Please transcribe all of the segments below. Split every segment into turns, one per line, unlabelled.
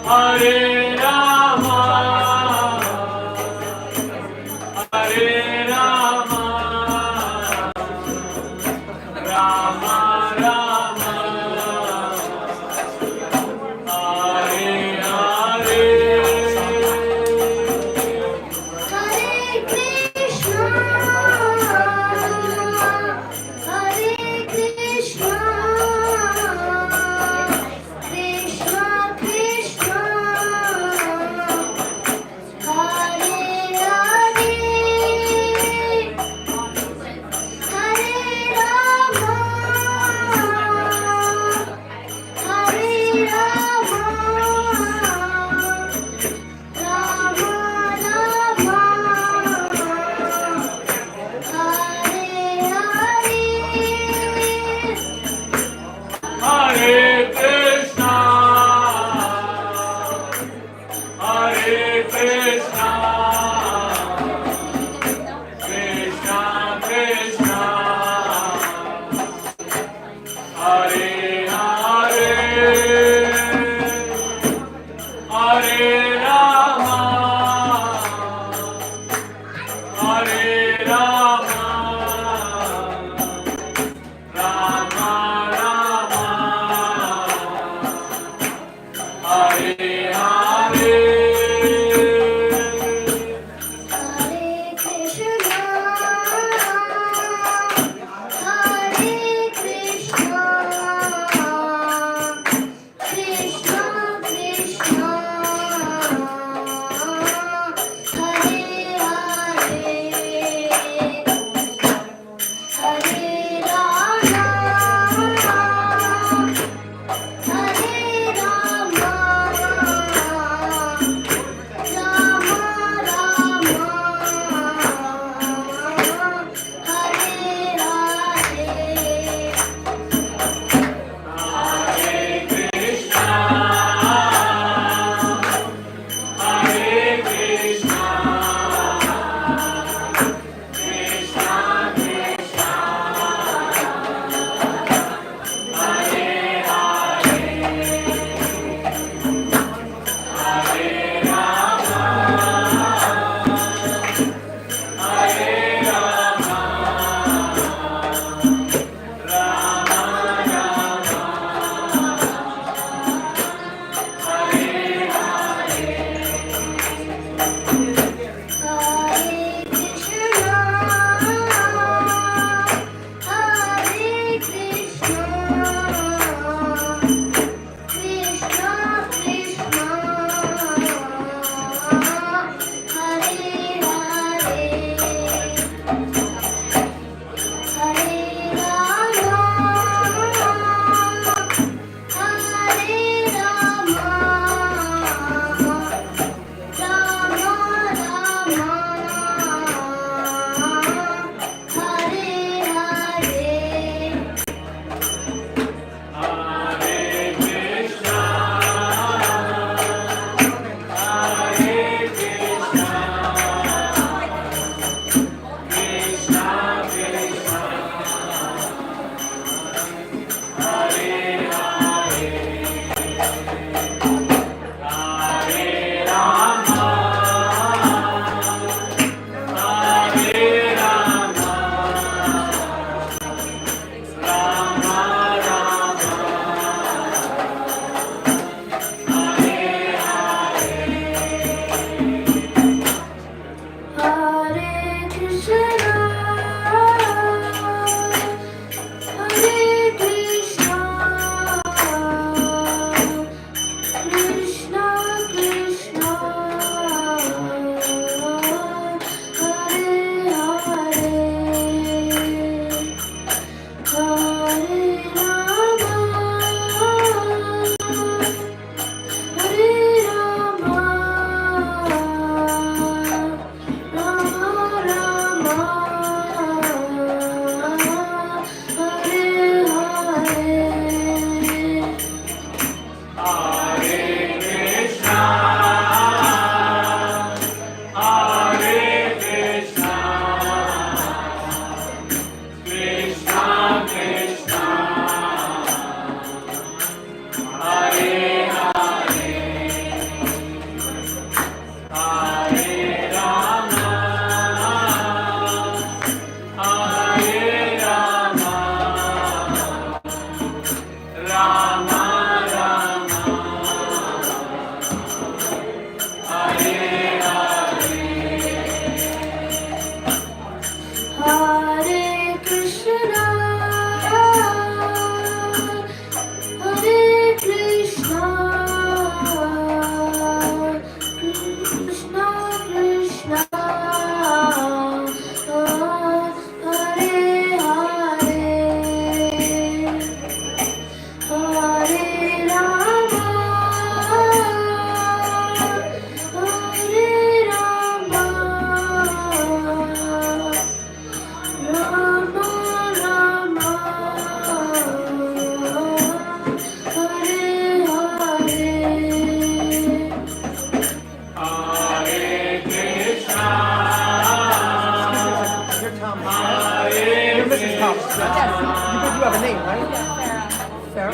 Hare Rama, Hare Rama, Rama Rama, Hare Hare,
Hare Krishna, Hare Krishna, Krishna Krishna, Hare Hare, Hare Rama, Hare Rama, Rama Rama, Hare Hare.
Hare Krishna, Hare Krishna, Krishna Krishna, Hare Hare, Hare Rama, Hare Rama, Rama Rama, Hare Hare,
Hare Krishna, Hare Krishna, Krishna Krishna, Hare Hare, Hare Rama, Hare Rama,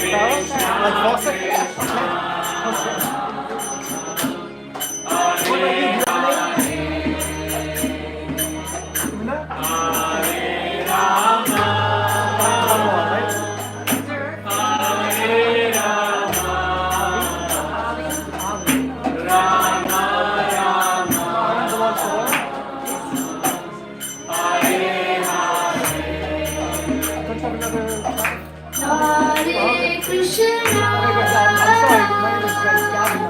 Like faucet? Okay. What about you? Do you have a name? Una? One more, right? Anand belongs to what? Don't you have another topic?
Hare Krishna.
I'm sorry, my name is Gavin.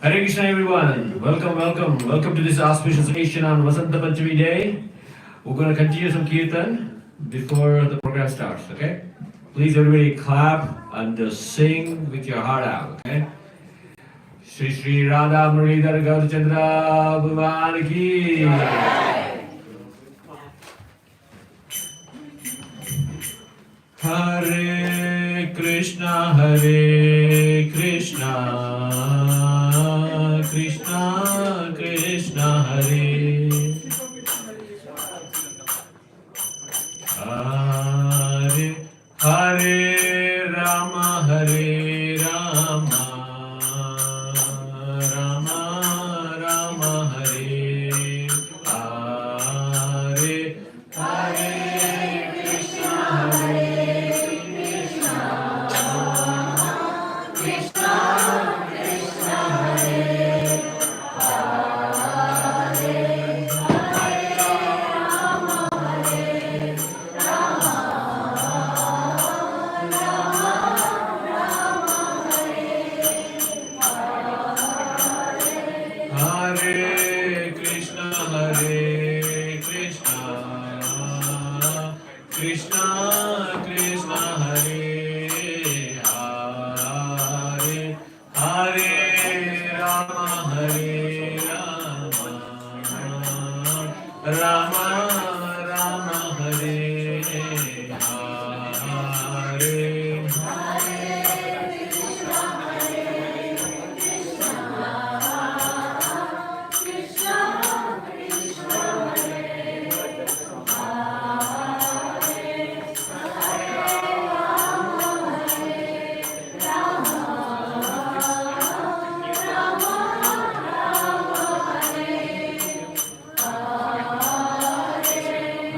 Hare Krishna everyone, welcome to this auspicious occasion on Vasanta Panchami day. We're going to continue some kirtan before the program starts, okay? Please everybody clap and sing with your heart out, okay? Shri Shri Radha Muridhar Gaurachandra Bhavan ki. Hare Krishna, Krishna Krishna, Hare Hare, Hare Rama, Hare Rama, Rama Rama, Hare Hare, Hare Krishna, Hare Krishna, Krishna Krishna, Hare Hare, Hare Rama, Hare Rama, Rama Rama, Hare Hare.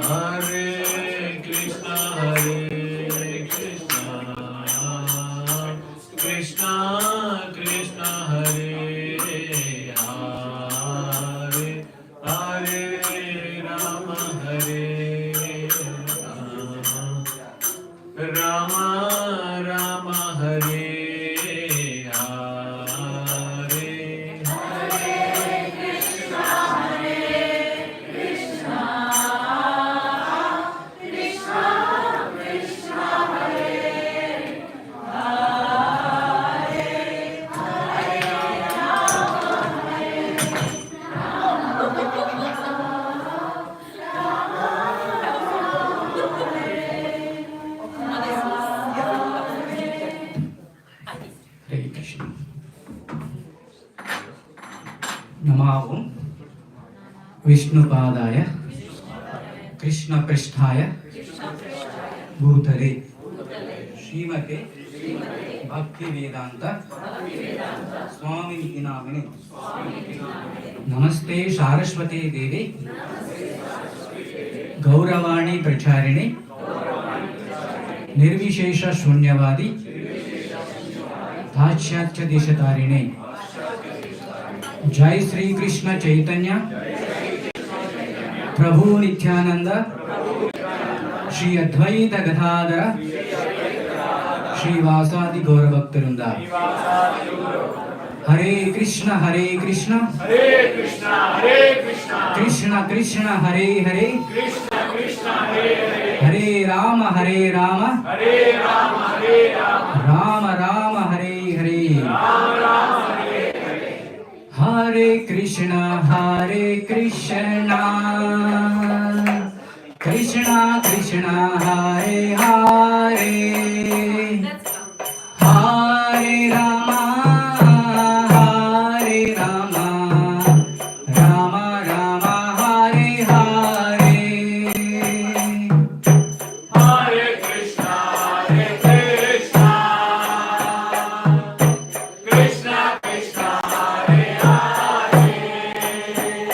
Hare Krishna,
नमावुं विष्णुपादाय कृष्णपृष्ठाय भूतले श्रीमते भक्तिवेदांत स्वामिनिति नामिने नमस्ते सारस्वते देवे गौरवाणी प्रचारिणे निर्विशेष शून्यवादी दास्याच्य देशतारिणे जय श्री कृष्ण चैतन्य प्रभु नित्यानंद श्री अद्वैत गदाधर श्रीवासादि गौरभक्तवृंद हरे Krishna Krishna Krishna Krishna Hare Hare Hare Ram Ram Ram Hare Hare Hare Krishna Krishna Krishna Hare Hare Hare Ram Ram Ram Hare Hare
Hare Krishna, Krishna Krishna, Hare Hare, Hare Rama,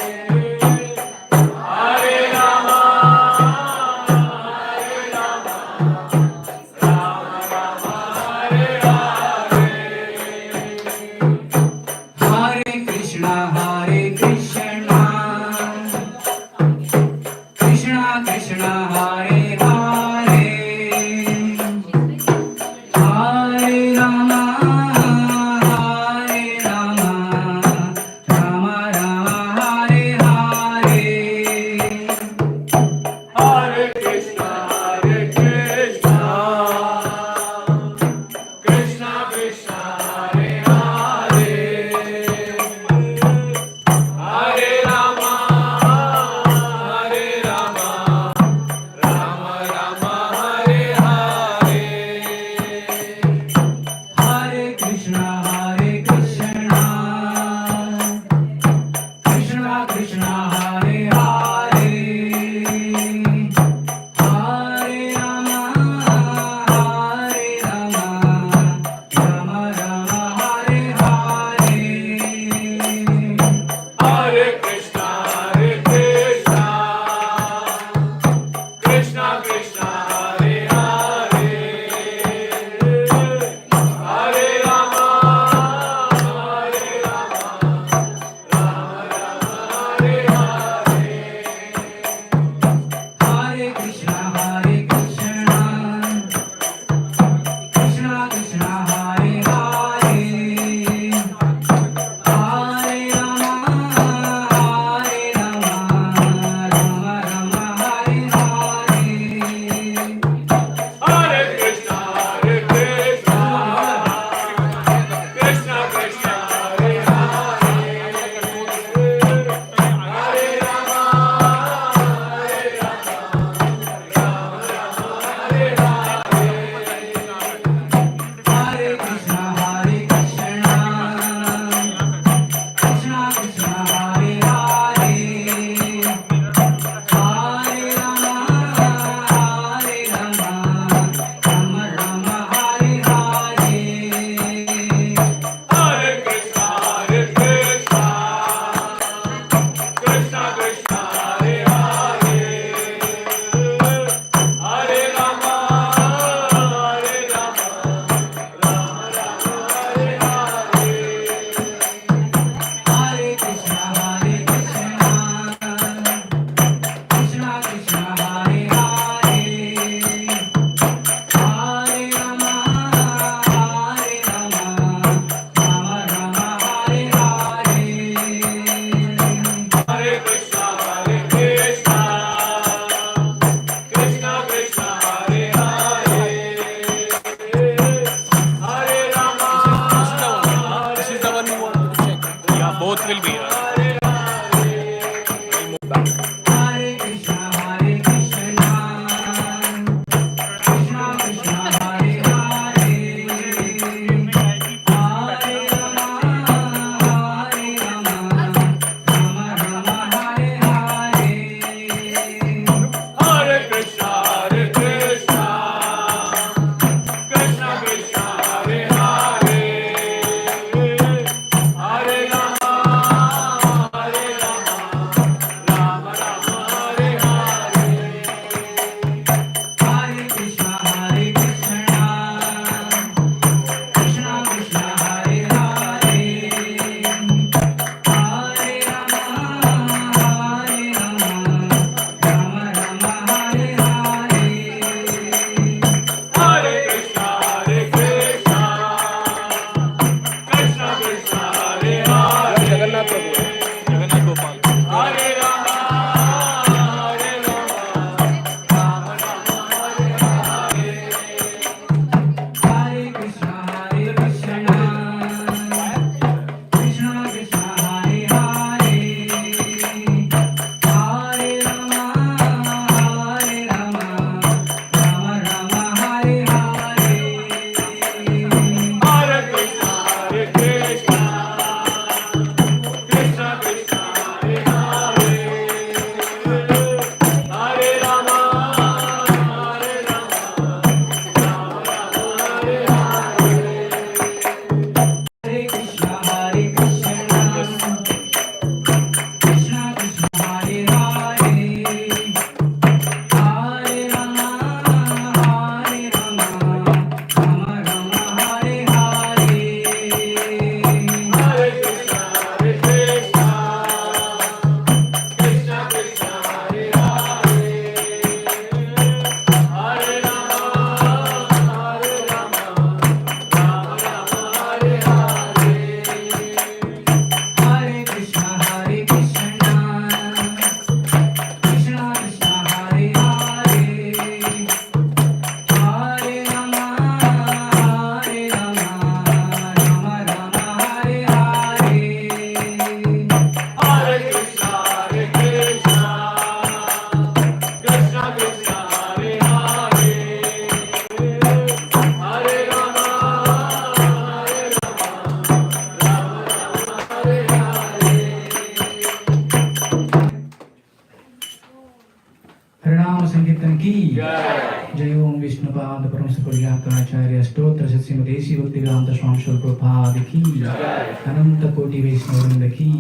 जय ओम विष्णुपाद परम सुपर्याकाचार्य स्तोत्र श्रीमदेशी भक्तिवेदांत स्वामी श्रील प्रभुपाद की अनंत कोटि वैष्णव वृंद की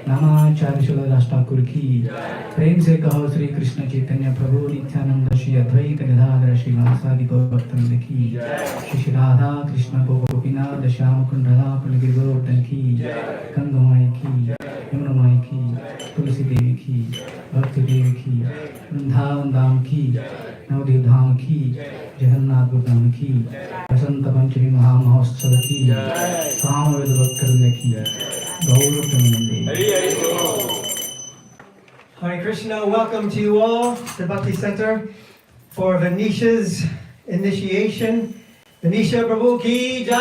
नामाचार्य श्रील ठाकुर की प्रेम से कहो श्री कृष्ण चैतन्य प्रभु नित्यानंद श्री अद्वैत गदाधर श्री वासादि गौरवृंद की श्री राधा कृष्ण गोपीनाथ श्याम कुंड राधा कुंड गिरिगोवर्धन की गंगामाई की यमुनामाई की तुलसी देवी की भक्ति देवी की वृंदावन धाम की नवदेव धाम की जगन्नाथ धाम की बसंत पंचमी महामहोत्सव की सामवेद भक्तवृंद की गौरव
Hare Krishna, welcome to you all to Bhakti Center for Venetia's initiation. Venetia Prabhu ki jai!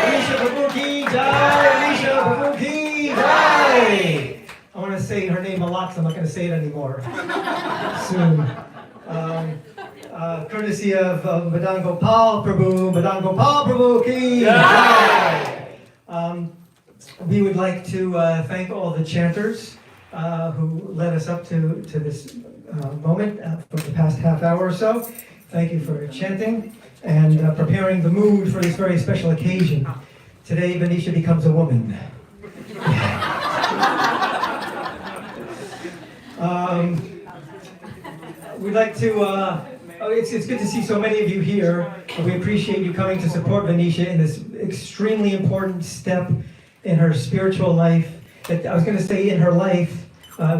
Venetia Prabhu ki jai! Venetia Prabhu ki jai! I want to say her name a lot, so I'm not going to say it anymore soon. Courtesy of Madan Gopal Prabhu ki jai! We would like to thank all the chanters who led us up to this moment for the past half hour or so. Thank you for chanting and preparing the mood for this very special occasion. Today, Venetia becomes a woman. We'd like to, it's good to see so many of you here. We appreciate you coming to support Venetia in this extremely important step in her spiritual life. I was going to say in her life,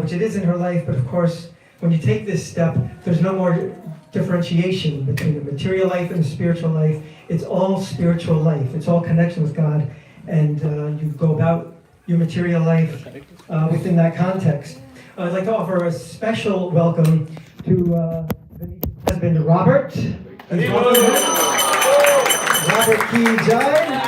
which it is in her life, but of course, when you take this step, there's no more differentiation between the material life and the spiritual life. It's all spiritual life. It's all connection with God, and you go about your material life within that context. I'd like to offer a special welcome to Venetia's husband, Robert. Robert Ki Jai.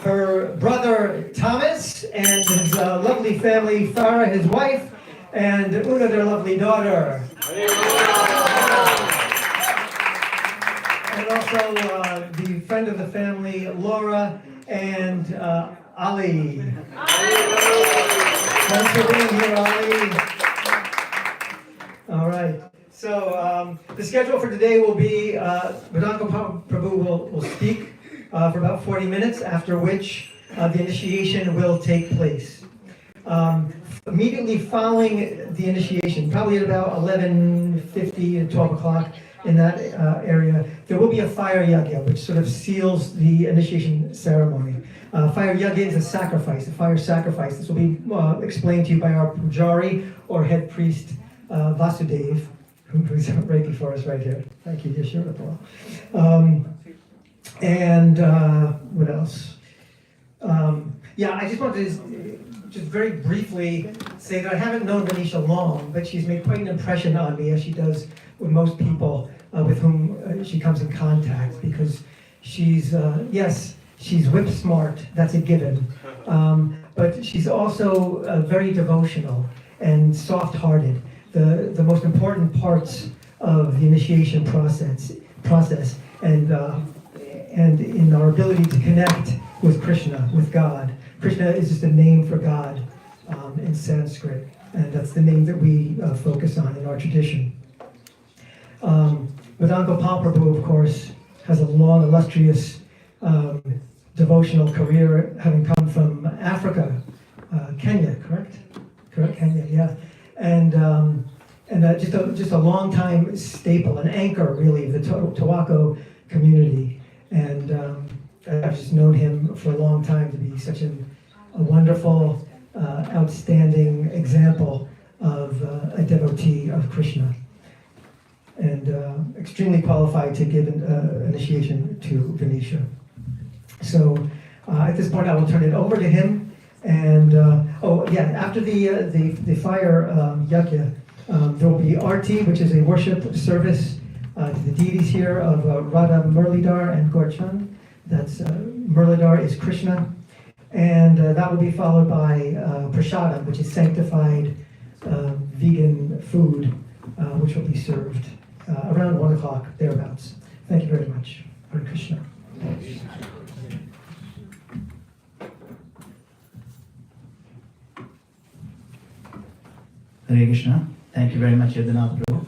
Her brother Thomas and his lovely family, Farah, his wife, and Una, their lovely daughter. And also the friend of the family, Laura and Ali. Thanks for being here, Ali. All right. So the schedule for today will be Madan Gopal Prabhu will speak for about 40 minutes, after which the initiation will take place. Immediately following the initiation, probably at about 11:50 and 12 o'clock in that area, there will be a fire yagya, which sort of seals the initiation ceremony. Fire yagya is a sacrifice, a fire sacrifice. This will be explained to you by our pujari or head priest, Vasudev, who's right before us right here. Thank you, Yeshua. And what else? I just wanted to just very briefly say that I haven't known Venetia long, but she's made quite an impression on me, as she does with most people with whom she comes in contact, because she's, she's whip smart, that's a given, but she's also very devotional and soft-hearted. The most important parts of the initiation process and in our ability to connect with Krishna, with God. Krishna is just a name for God in Sanskrit, and that's the name that we focus on in our tradition. Madan Gopal Prabhu, of course, has a long, illustrious devotional career, having come from Africa, Kenya, correct? Correct, Kenya, yeah. And just a long time staple, an anchor, really, of the Tawako community. And I've just known him for a long time to be such a wonderful, outstanding example of a devotee of Krishna, and extremely qualified to give initiation to Venetia. So at this point, I will turn it over to him. And after the fire yajna, there will be arti, which is a worship service to the deities here of Radha Murlidhar and Gorchand. That's Murlidhar is Krishna, and that will be followed by prasadam, which is sanctified vegan food, which will be served around 1 o'clock, thereabouts. Thank you very much. Hare Krishna.
Hare Krishna. Thank you very much, Yadanath Prabhu.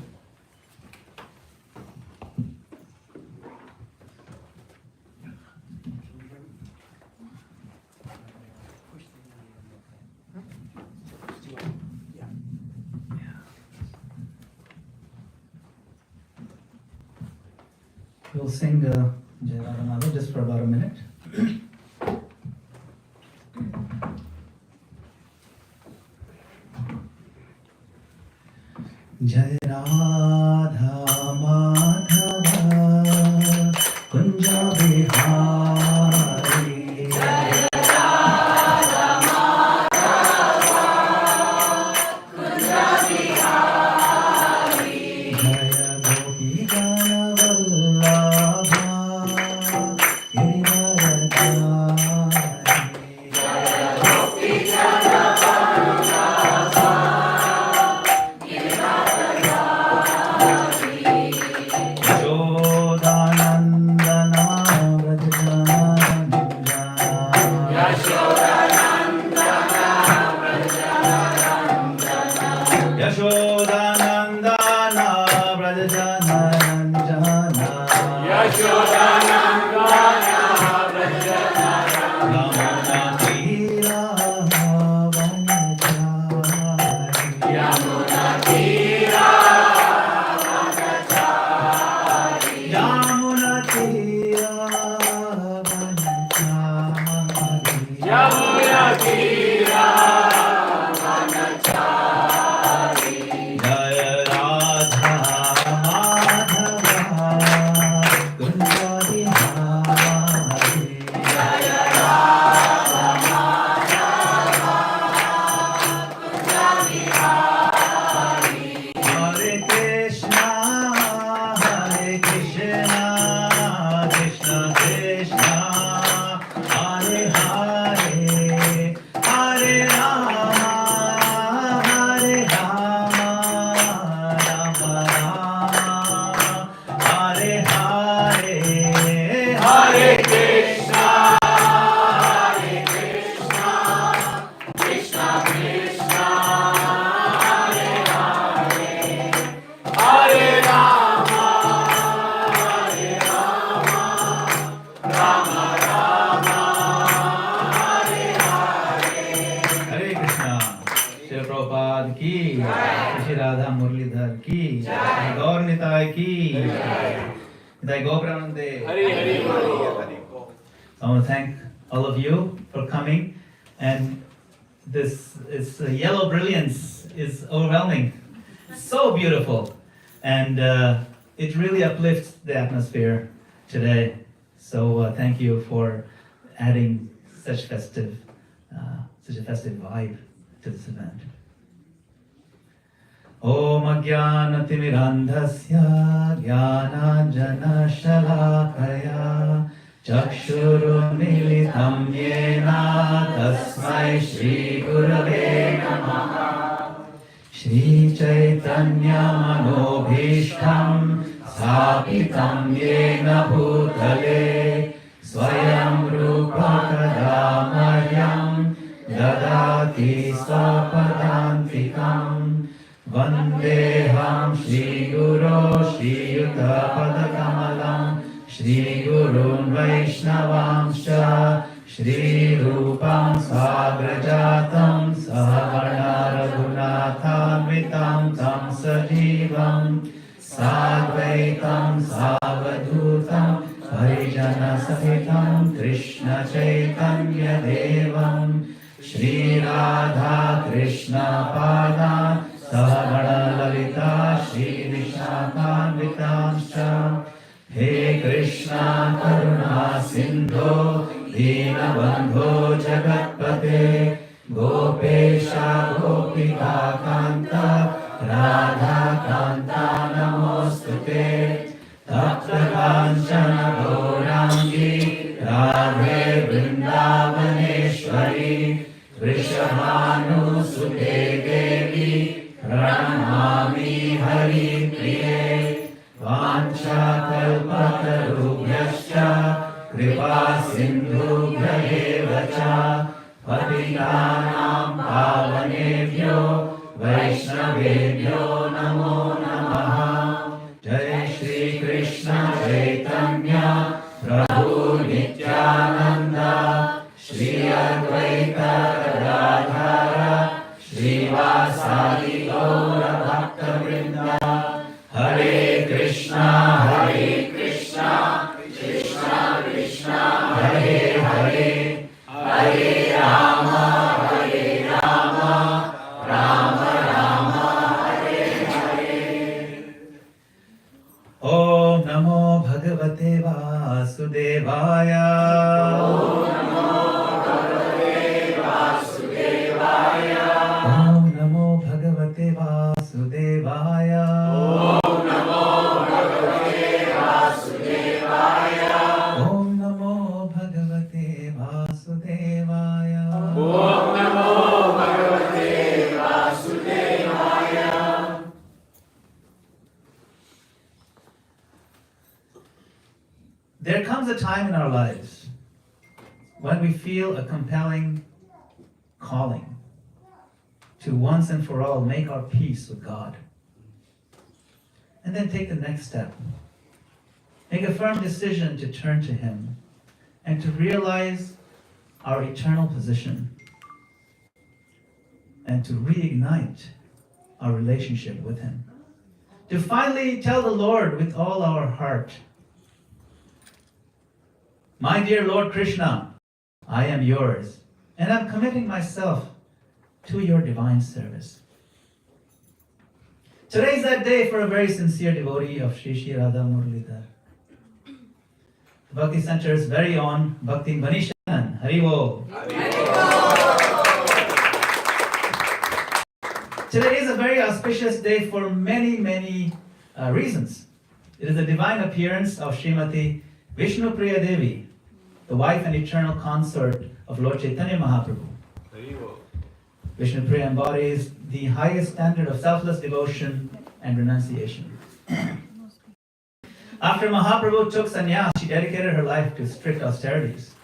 We'll sing Jai Radha Madhav just for about a minute. Jai Radha Madhava Kunja Bihari. Jai Radha Madhava Kunja Bihari. Jaya Gopi Gana Vallabha Giridharadhari. Jaya Gopi Gana Vallabha Yashodanandana Vrajanandana. Yashodanandana Vrajanandana. Yamuna Tira Vanachari. Yamuna Tira Jaya Radha Madhava Kunja Bihari. Jaya Radha Madhava Kunja Bihari. Hare Krishna Krishna Krishna Hare Hare Hare Rama Rama Rama Hare Hare Hare Krishna Krishna Krishna Hare Hare Hare Rama Rama Rama Hare Hare. Hare Krishna. Shri Prabhupada ki, Shri Radha Murlidhar ki, Shri Gaur Nitai ki, Nitai Gopramanande. I want to thank all of you for coming, and this yellow brilliance is overwhelming, so beautiful, and it really uplifts the atmosphere today. So thank you for adding such a festive vibe to this event. Om Ajnanatirandhasya Jnananjana Shalakaya Chakshurunmilitam Yena Tasmai Shri Gurave Namaha. Shri Chaitanya Manobhishtam Sthapitam Yena Bhutale Swayam Rupa Kadamahyam Dadati Swapadantikam Vandeham Shri Guru Shri Yuta Padakamalam Shri Gurun Vaishnavamscha Shri Rupam Sagrajatam Savarna Raghunathanvitam Tam Sajivam Sadvaitam Savadutam Harijana Sahitam Krishna Chaitanya Devam Shri Radha Krishna Pada Savarna Lalita Shri Vishnakanvitamscha. He Krishna Karuna Sindho Dinabandho Jagatpate Gopesha Gopika Kanta Radha Kanta Namostute Tapta Kanchana Gaurangi Radhe Vrindavaneshwari Vrishabhanu Sute Devi Pranamami Hari Priye Vancha Kalpatarubhyascha Kripa Sindhubhya eva cha Patitanam Pavanebhyo Vaishnavebhyo Namo Namaha. Jai Shri Krishna Chaitanya Prabhu Nityananda Shri Advaita Gadadhara Srivasadi Gaura Bhakta Vrinda. Hare Krishna Hare Krishna
Om Namo Bhagavate Vasudevaya. Om Namo Bhagavate Vasudevaya. Om Namo Bhagavate Vasudevaya. Om Namo Bhagavate Vasudevaya. Om Namo Bhagavate Vasudevaya. Om Namo Bhagavate Vasudevaya. There comes a time in our lives when we feel a compelling calling to once and for all make our peace with God. And then take the next step. Make a firm decision to turn to Him and to realize our eternal position and to reignite our relationship with Him. To finally tell the Lord with all our heart, my dear Lord Krishna, I am yours, and I'm committing myself to your divine service. Today is that day for a very sincere devotee of Shri Shri Radha Muralidhar. The Bhakti Center's very own Bhaktin Venetia. Hari Bol. Today is a very auspicious day for many, many reasons. It is the divine appearance of Srimati Vishnu Priya Devi, the wife and eternal consort of Lord Chaitanya Mahaprabhu. Vishnu Priya embodies the highest standard of selfless devotion and renunciation. After Mahaprabhu took sannyas, she dedicated her life to strict austerities.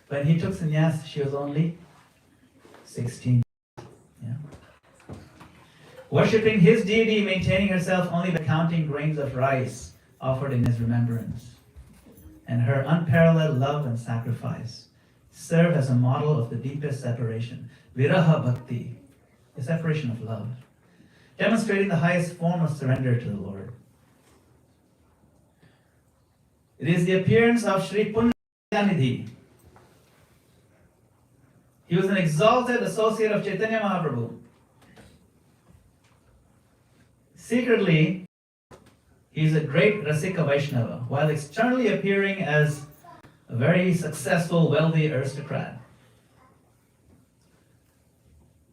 When he took sannyas, she was only 16. Yeah. Worshipping his deity, maintaining herself only by counting grains of rice offered in his remembrance. And her unparalleled love and sacrifice serve as a model of the deepest separation, viraha bhakti, the separation of love, demonstrating the highest form of surrender to the Lord. It is the appearance of Sri Punyanidhi. He was an exalted associate of Chaitanya Mahaprabhu. Secretly, he is a great Rasika Vaishnava, while externally appearing as a very successful, wealthy aristocrat.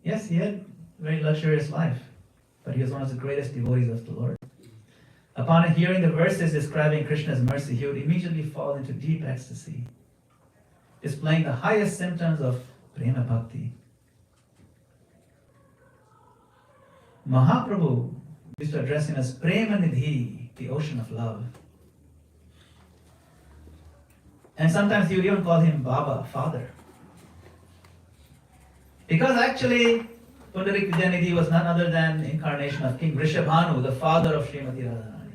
Yes, he had a very luxurious life, but he was one of the greatest devotees of the Lord. Upon hearing the verses describing Krishna's mercy, he would immediately fall into deep ecstasy, displaying the highest symptoms of prema bhakti. Mahaprabhu used to address him as Prema Nidhi, the ocean of love. And sometimes he would even call him Baba, Father. Because actually, Pundarik Vidyanidhi was none other than the incarnation of King Rishabhanu, the father of Srimati Radharani.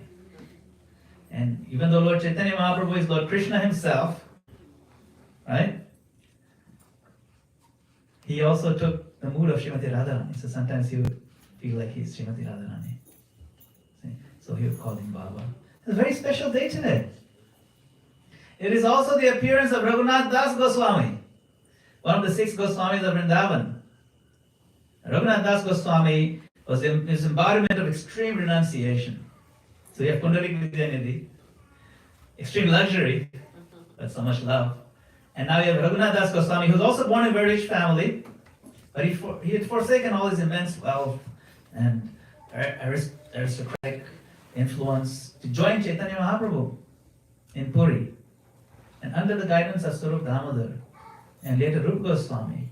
And even though Lord Chaitanya Mahaprabhu is Lord Krishna himself, right? He also took the mood of Srimati Radharani. So sometimes he would feel like he's Srimati Radharani. So he would call him Baba. It's a very special day today. It is also the appearance of Raghunath Das Goswami, one of the 6 Goswamis of Vrindavan. Raghunath Das Goswami was his embodiment of extreme renunciation. So you have Pundarik Vidyanidhi, extreme luxury, but so much love. And now you have Raghunath Das Goswami, who's also born in a very rich family, but he had forsaken all his immense wealth and aristocratic influence to join Chaitanya Mahaprabhu in Puri. And under the guidance of Swarup Damodar and later Rup Goswami,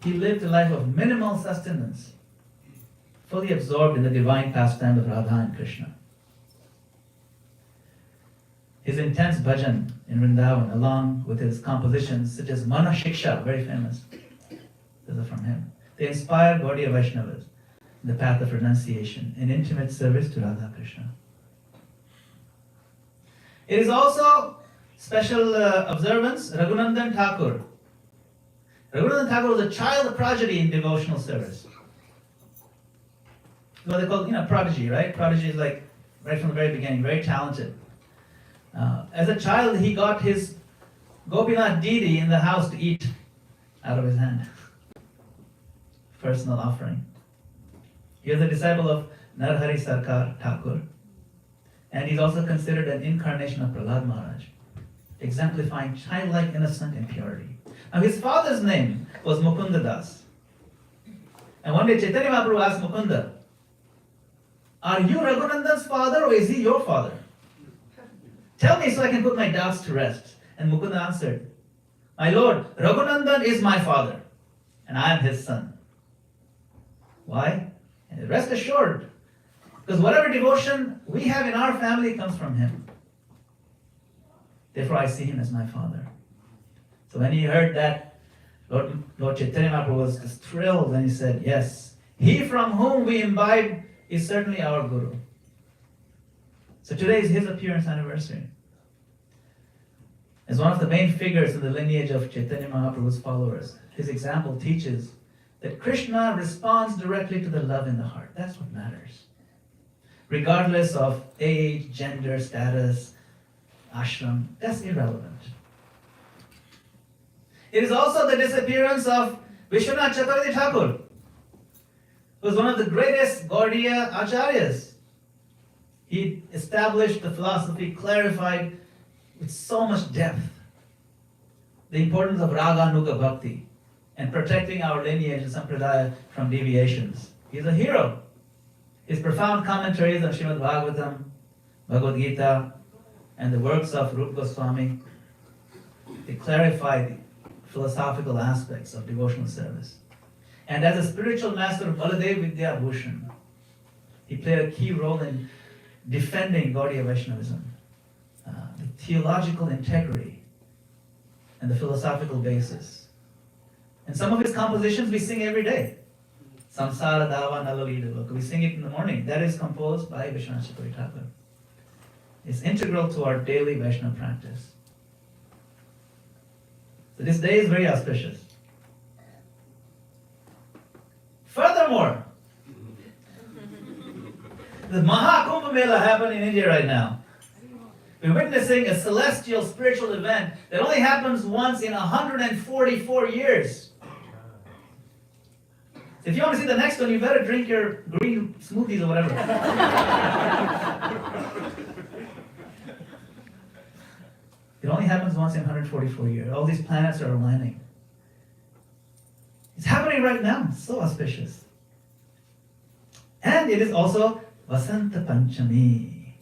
he lived a life of minimal sustenance, fully absorbed in the divine pastime of Radha and Krishna. His intense bhajan in Vrindavan, along with his compositions such as Mana Shiksha, very famous, those are from him. They inspire Gaudiya Vaishnavas in the path of renunciation in intimate service to Radha Krishna. It is also special observance, Raghunandan Thakur. Raghunandan Thakur was a child prodigy in devotional service. What they call, prodigy, right? Prodigy is like right from the very beginning, very talented. As a child, he got his Gopinath deity in the house to eat out of his hand. Personal offering. He was a disciple of Narhari Sarkar Thakur, And he's also considered an incarnation of Prahlad Maharaj, exemplifying childlike innocence and purity. Now his father's name was Mukunda Das. And one day Chaitanya Mahaprabhu asked Mukunda, are you Raghunandan's father or is he your father? Tell me so I can put my doubts to rest. And Mukunda answered, my lord, Raghunandan is my father and I am his son. Why? And rest assured, because whatever devotion we have in our family comes from him. Therefore I see him as my father. So when he heard that, Lord Chaitanya Mahaprabhu was just thrilled and he said, yes, he from whom we imbibe is certainly our Guru. So today is his appearance anniversary. As one of the main figures in the lineage of Chaitanya Mahaprabhu's followers, his example teaches that Krishna responds directly to the love in the heart. That's what matters. Regardless of age, gender, status, ashram, that's irrelevant. It is also the disappearance of Vishwanath Chakravarti Thakur, who was one of the greatest Gaudiya acharyas. He established the philosophy, clarified with so much depth the importance of Raga Nuga Bhakti and protecting our lineage and sampradaya from deviations. He's a hero. His profound commentaries on Srimad Bhagavatam, Bhagavad Gita, and the works of Rupa Goswami, they clarify the philosophical aspects of devotional service. And as a spiritual master of Baladev Vidya Bhushan, he played a key role in defending Gaudiya Vaishnavism, the theological integrity and the philosophical basis. And some of his compositions we sing every day. Samsara Dava Nalalida Loka. We sing it in the morning. That is composed by Vishwanath Chakravarti Thakur. It's integral to our daily Vaishnava practice. So this day is very auspicious. Furthermore, the Maha Kumbh Mela happening in India right now. We're witnessing a celestial spiritual event that only happens once in 144 years. So if you want to see the next one, you better drink your green smoothies or whatever. It only happens once in 144 years. All these planets are aligning. It's happening right now. It's so auspicious. And it is also Vasanta Panchami.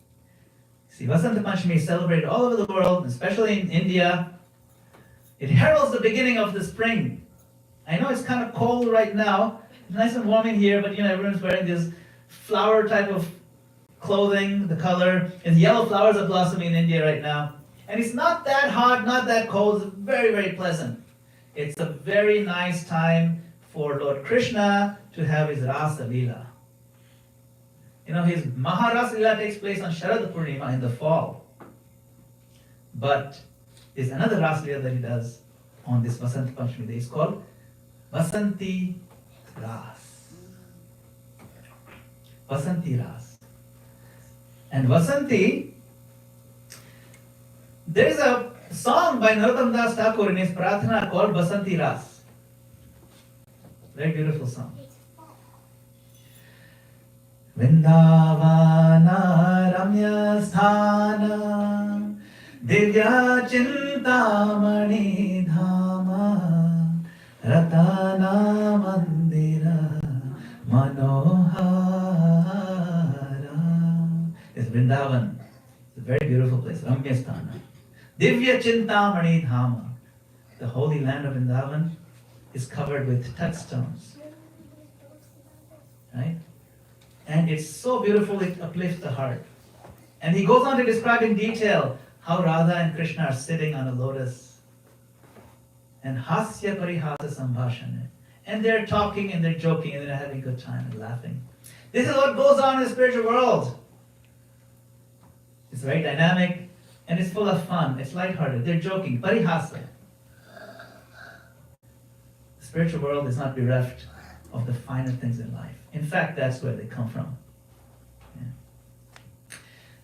See, Vasanta Panchami is celebrated all over the world, especially in India. It heralds the beginning of the spring. I know it's kind of cold right now. It's nice and warm in here, but everyone's wearing this flower type of clothing, the color. And yellow flowers are blossoming in India right now. And it's not that hot, not that cold. It's very, very pleasant. It's a very nice time for Lord Krishna to have his Rasa Leela. His Maharasa Leela takes place on Sharad Purnima in the fall. But there's another Rasa Leela that he does on this Vasant Panchami day. It's called Vasanti Ras. Vasanti Ras. And Vasanti, there is a song by Narottam Das Thakur in his Prarthana called Vasanti Ras. Very beautiful song. Vrindavana Ramya Sthana Divya Chintamani Dhama Ratana Mandira Manohara. It's Vrindavan. It's a very beautiful place. Ramya Sthana. Divya Chintamani Dhama. The holy land of Vrindavan is covered with touchstones. Right? And it's so beautiful, it uplifts the heart. And he goes on to describe in detail how Radha and Krishna are sitting on a lotus. And hasya parihasa sambhashana. And they're talking and they're joking and they're having a good time and laughing. This is what goes on in the spiritual world. It's very dynamic and it's full of fun. It's lighthearted. They're joking. Parihasa. The spiritual world is not bereft of the finer things in life. In fact, that's where they come from. Yeah.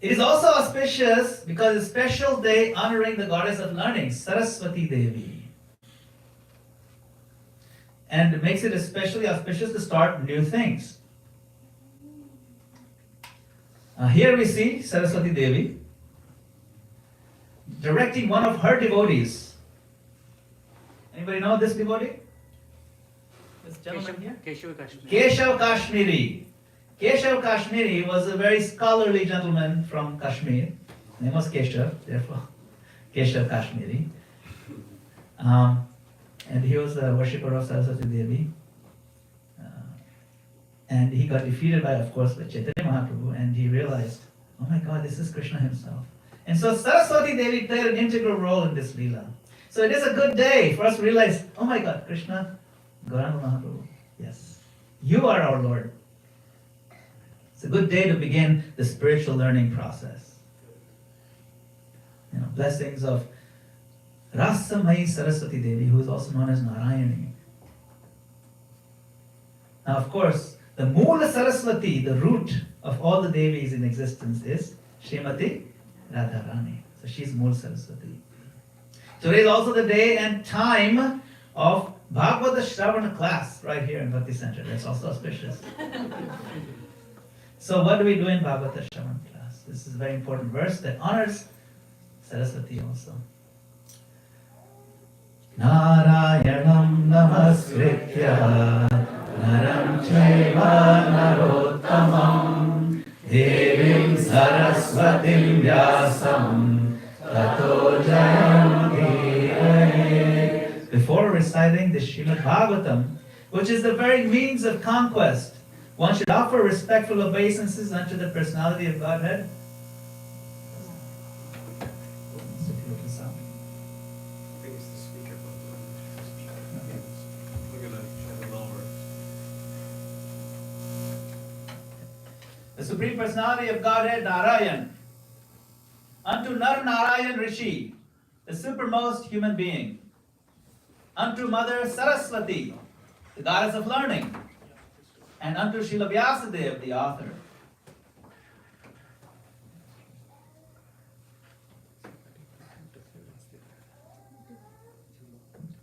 It is also auspicious because it's a special day honoring the goddess of learning, Saraswati Devi. And it makes it especially auspicious to start new things. Here we see Saraswati Devi directing one of her devotees. Anybody know this devotee? This gentleman here? Keshav Kashmiri. Keshav Kashmiri was a very scholarly gentleman from Kashmir. His name was Keshav, therefore Keshav Kashmiri. And he was a worshipper of Saraswati Devi. And he got defeated by, of course, by Chaitanya Mahaprabhu, and he realized, oh my God, this is Krishna himself. And so Saraswati Devi played an integral role in this Leela. So it is a good day for us to realize, oh my God, Krishna, Gauranga Mahaprabhu, yes, you are our Lord. It's a good day to begin the spiritual learning process. Blessings of Rasamai Saraswati Devi, who is also known as Narayani. Now, of course, the Moola Saraswati, the root of all the Devis in existence, is Srimati Radharani. So she's Moola Saraswati. Today is also the day and time of Bhagavat Shravan class right here in Bhakti Center. That's also auspicious. So what do we do in Bhagavat Shravan class? This is a very important verse that honors Saraswati also. Narayanam namaskritya naram chaiva narottamam devim saraswatim vyasam tato jayam dhiraye. Before reciting the Srimad Bhagavatam, which is the very means of conquest, one should offer respectful obeisances unto the personality of Godhead. The Supreme Personality of Godhead, Narayan, unto Nar Narayan Rishi, the supermost human being, unto Mother Saraswati, the goddess of learning, and unto Srila Vyasadeva, the author.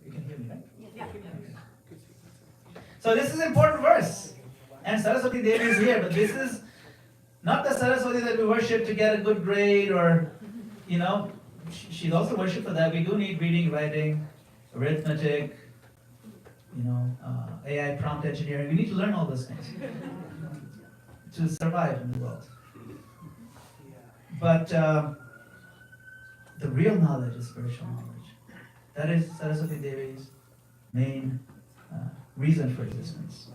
You can hear me, right? Yeah. So this is an important verse. And Saraswati Devi is here, but this is not the Saraswati that we worship to get a good grade or, she's also worshipped for that. We do need reading, writing, arithmetic, AI prompt engineering. We need to learn all those things to survive in the world. But the real knowledge is spiritual knowledge. That is Saraswati Devi's main reason for existence.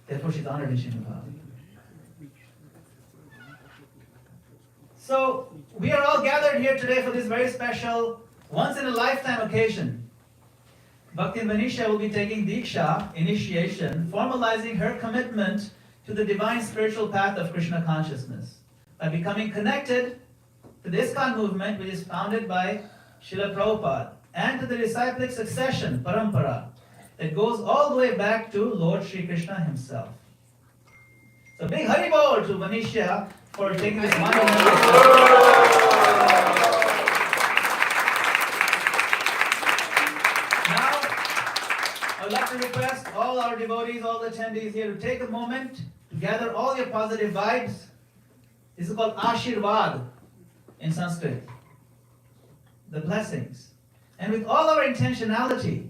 Therefore, she's honored in Srimad Bhagavatam. So, we are all gathered here today for this very special, once-in-a-lifetime occasion. Bhaktin Venetia will be taking Diksha, initiation, formalizing her commitment to the divine spiritual path of Krishna consciousness by becoming connected to the ISKCON movement, which is founded by Srila Prabhupada, and to the disciplic succession, Parampara, that goes all the way back to Lord Sri Krishna himself. So big Haribol to Venetia for taking this monumental step. Now, I would like to request all our devotees, all the attendees here to take a moment to gather all your positive vibes. This is called Ashirvad in Sanskrit. The blessings. And with all our intentionality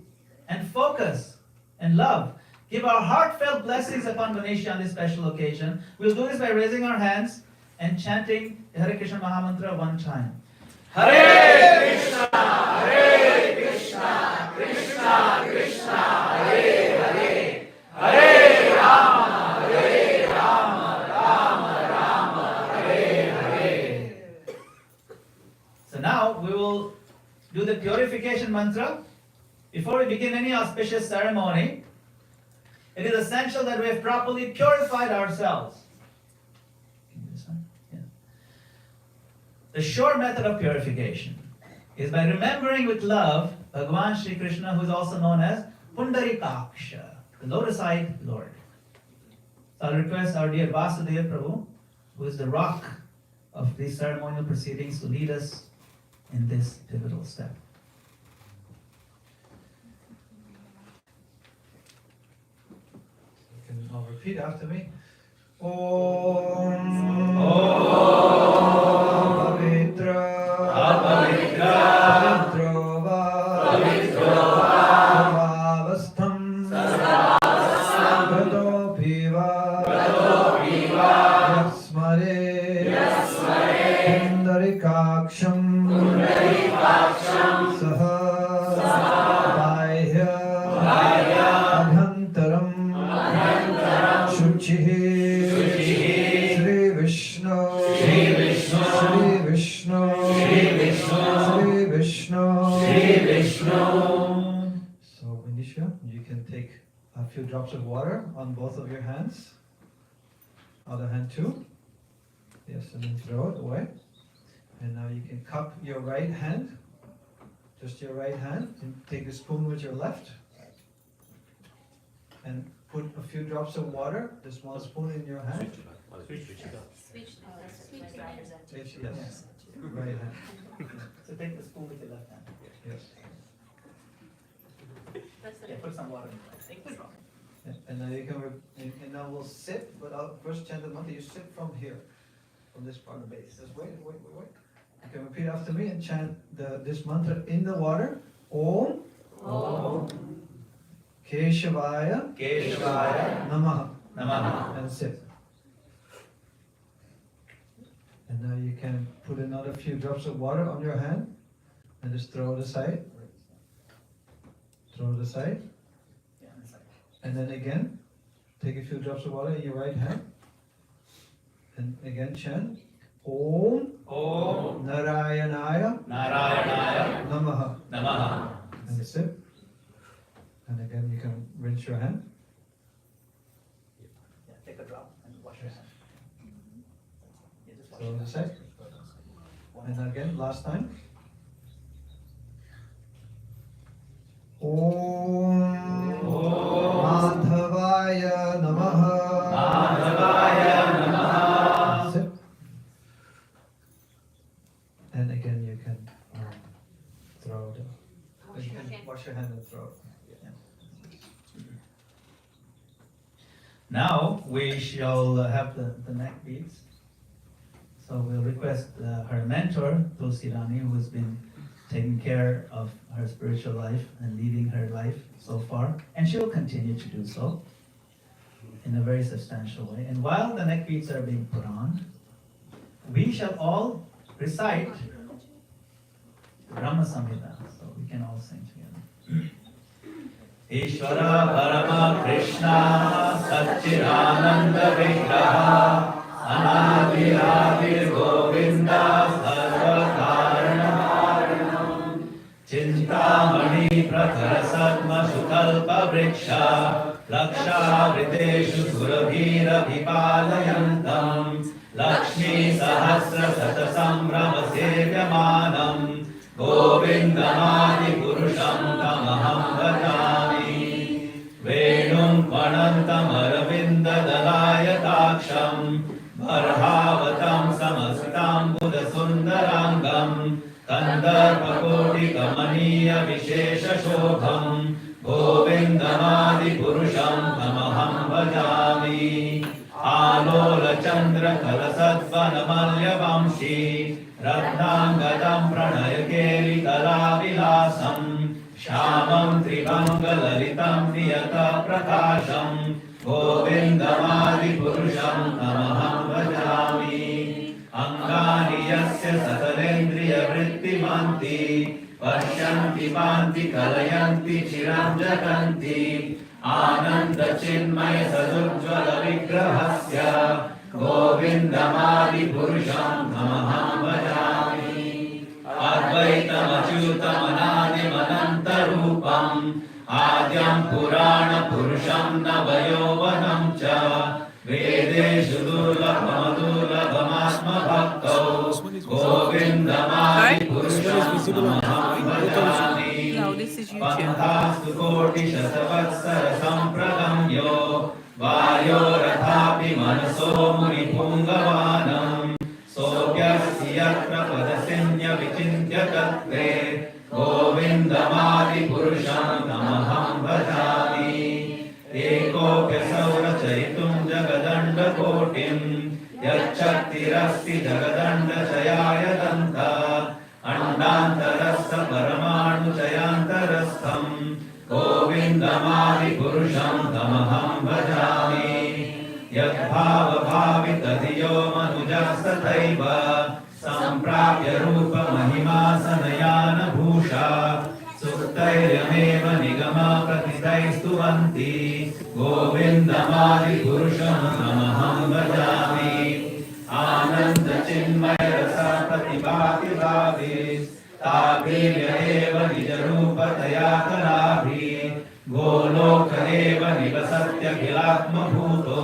and focus and love, give our heartfelt blessings upon Venetia on this special occasion. We'll do this by raising our hands and chanting the Hare Krishna Mahamantra one time.
Hare Krishna, Hare Krishna, Krishna Krishna, Hare Hare, Hare Rama, Hare Rama, Rama Rama, Hare Hare.
So now we will do the purification mantra. Before we begin any auspicious ceremony, it is essential that we have properly purified ourselves. The sure method of purification is by remembering with love Bhagavan Shri Krishna, who is also known as Pundarikaksha, the lotus-eyed Lord. So I'll request our dear Vasudeva Prabhu, who is the rock of these ceremonial proceedings, to lead us in this pivotal step.
You can all repeat after me.
Om Pavitra Sarvavastham Gato Piva Yasmare Pundarikaksham Saha Bahya Abhantaram Shuchihi Shri Vishnu Shri Vishnu So Venetia, you can take a few drops of water on both of your hands. Other hand too. Yes, and then throw it away. And now you can cup your right hand, just your right hand, and take a spoon with your left. And put a few drops of water, the small spoon in your hand. Yes, right hand.
So take the spoon with your left hand.
Yes.
Yeah, put some water in it. Take the drop.
Yeah, and now you can, and now we'll sit, but I'll first chant the mantra. You sit from here, from this part of the base. Just wait. You can repeat after me and chant this mantra in the water. Om. Keshavaya Namaha. And sit. And now you can put another few drops of water on your hand and just throw it aside. Throw it aside.
Yeah, it's like
And then again, take a few drops of water in your right hand. And again chant Om Narayanaya Namaha. And sit. And again you can rinse your hand.
yeah, take a drop and wash your hand. Yeah, just wash
Throw
your
it
hand.
aside. And again, last time. Om Madhavaya Namaha. Sit. And again you can throw it. You can wash your hand and throw it.
Now we shall have the neck beads. So we'll request her mentor, Tulsi Rani, who has been taking care of her spiritual life and leading her life so far, and she will continue to do so in a very substantial way. And while the neck beads are being put on, we shall all recite Brahma Samhita, so we can all sing together. Ishvara Parama Krishna Satchidananda Vigraha Anadi Adi Govinda Sarva Karanam Chintamani Prakhara Satma Sukalpa Vriksha Laksha Vriteshu Surabhira Vipalayantam Lakshmi Sahasra Satasambrama Sevyamanam Govindamadi Purusham Tamaham Bhajami Venum Panantam Aravinda Dalayataksham Varhavatam Samastam Buddha Sundarangam Kandarpakoti Kamaniya Vishesha Shobham Govindamadi Purusham Tamaham Bhajami Alola Chandra Kalasatvana Malya Vamshi Ratnangadam Pranayakeri Kalavilasam Shamam Tribangalalitam Niyata Prakasham Govindamadi Purusham Tamaham Bhajami Angani Yasya Sakalendriya Vrittimanti Pashyanti Panti Kalayanti Chiram Jaganti Ananda Chinmaya Sadujjvala Vigrahasya Govindamadi Purusham Tamaham Bhajami Advaitam Achyutam Anadim Anantarupam Adyam Purana Purusham Navayovanam Cha Vedeshu Durlabhamadurlabhamatma Bhaktau Govindamadi Purusham Tamaham Bhajami
No, this is YouTube.
Pantastu Koti Shatavatsara Sampragamyo Vayo Rathapi Manaso Muni Pungavanam Sobyasiyatra Padasinya Vichintya Tattve Govindamadi Purusham Tamaham Bhajami Ekopya Saura Charitum Jagadanda Koti जगदण्डचयाय दन्त अण्डान्तरस्थ परमाणुचयान्तरस्थं गोविन्दमादिपुरुषं तमहं भजामि यद्भावभावितधियो मनुजस्तथैव सम्प्राप्य रूपमहिमासनयानभूषा सुक्तैर्यमेव निगमप्रतितैस्तुवन्ति गोविन्दमादिपुरुषं तमहं भजामि आनन्दचिन्मयरसप्रतिभाति ताभिर्य एव निजरूपतया कलाभि गोलोक एव निवसत्यखिलात्मभूतो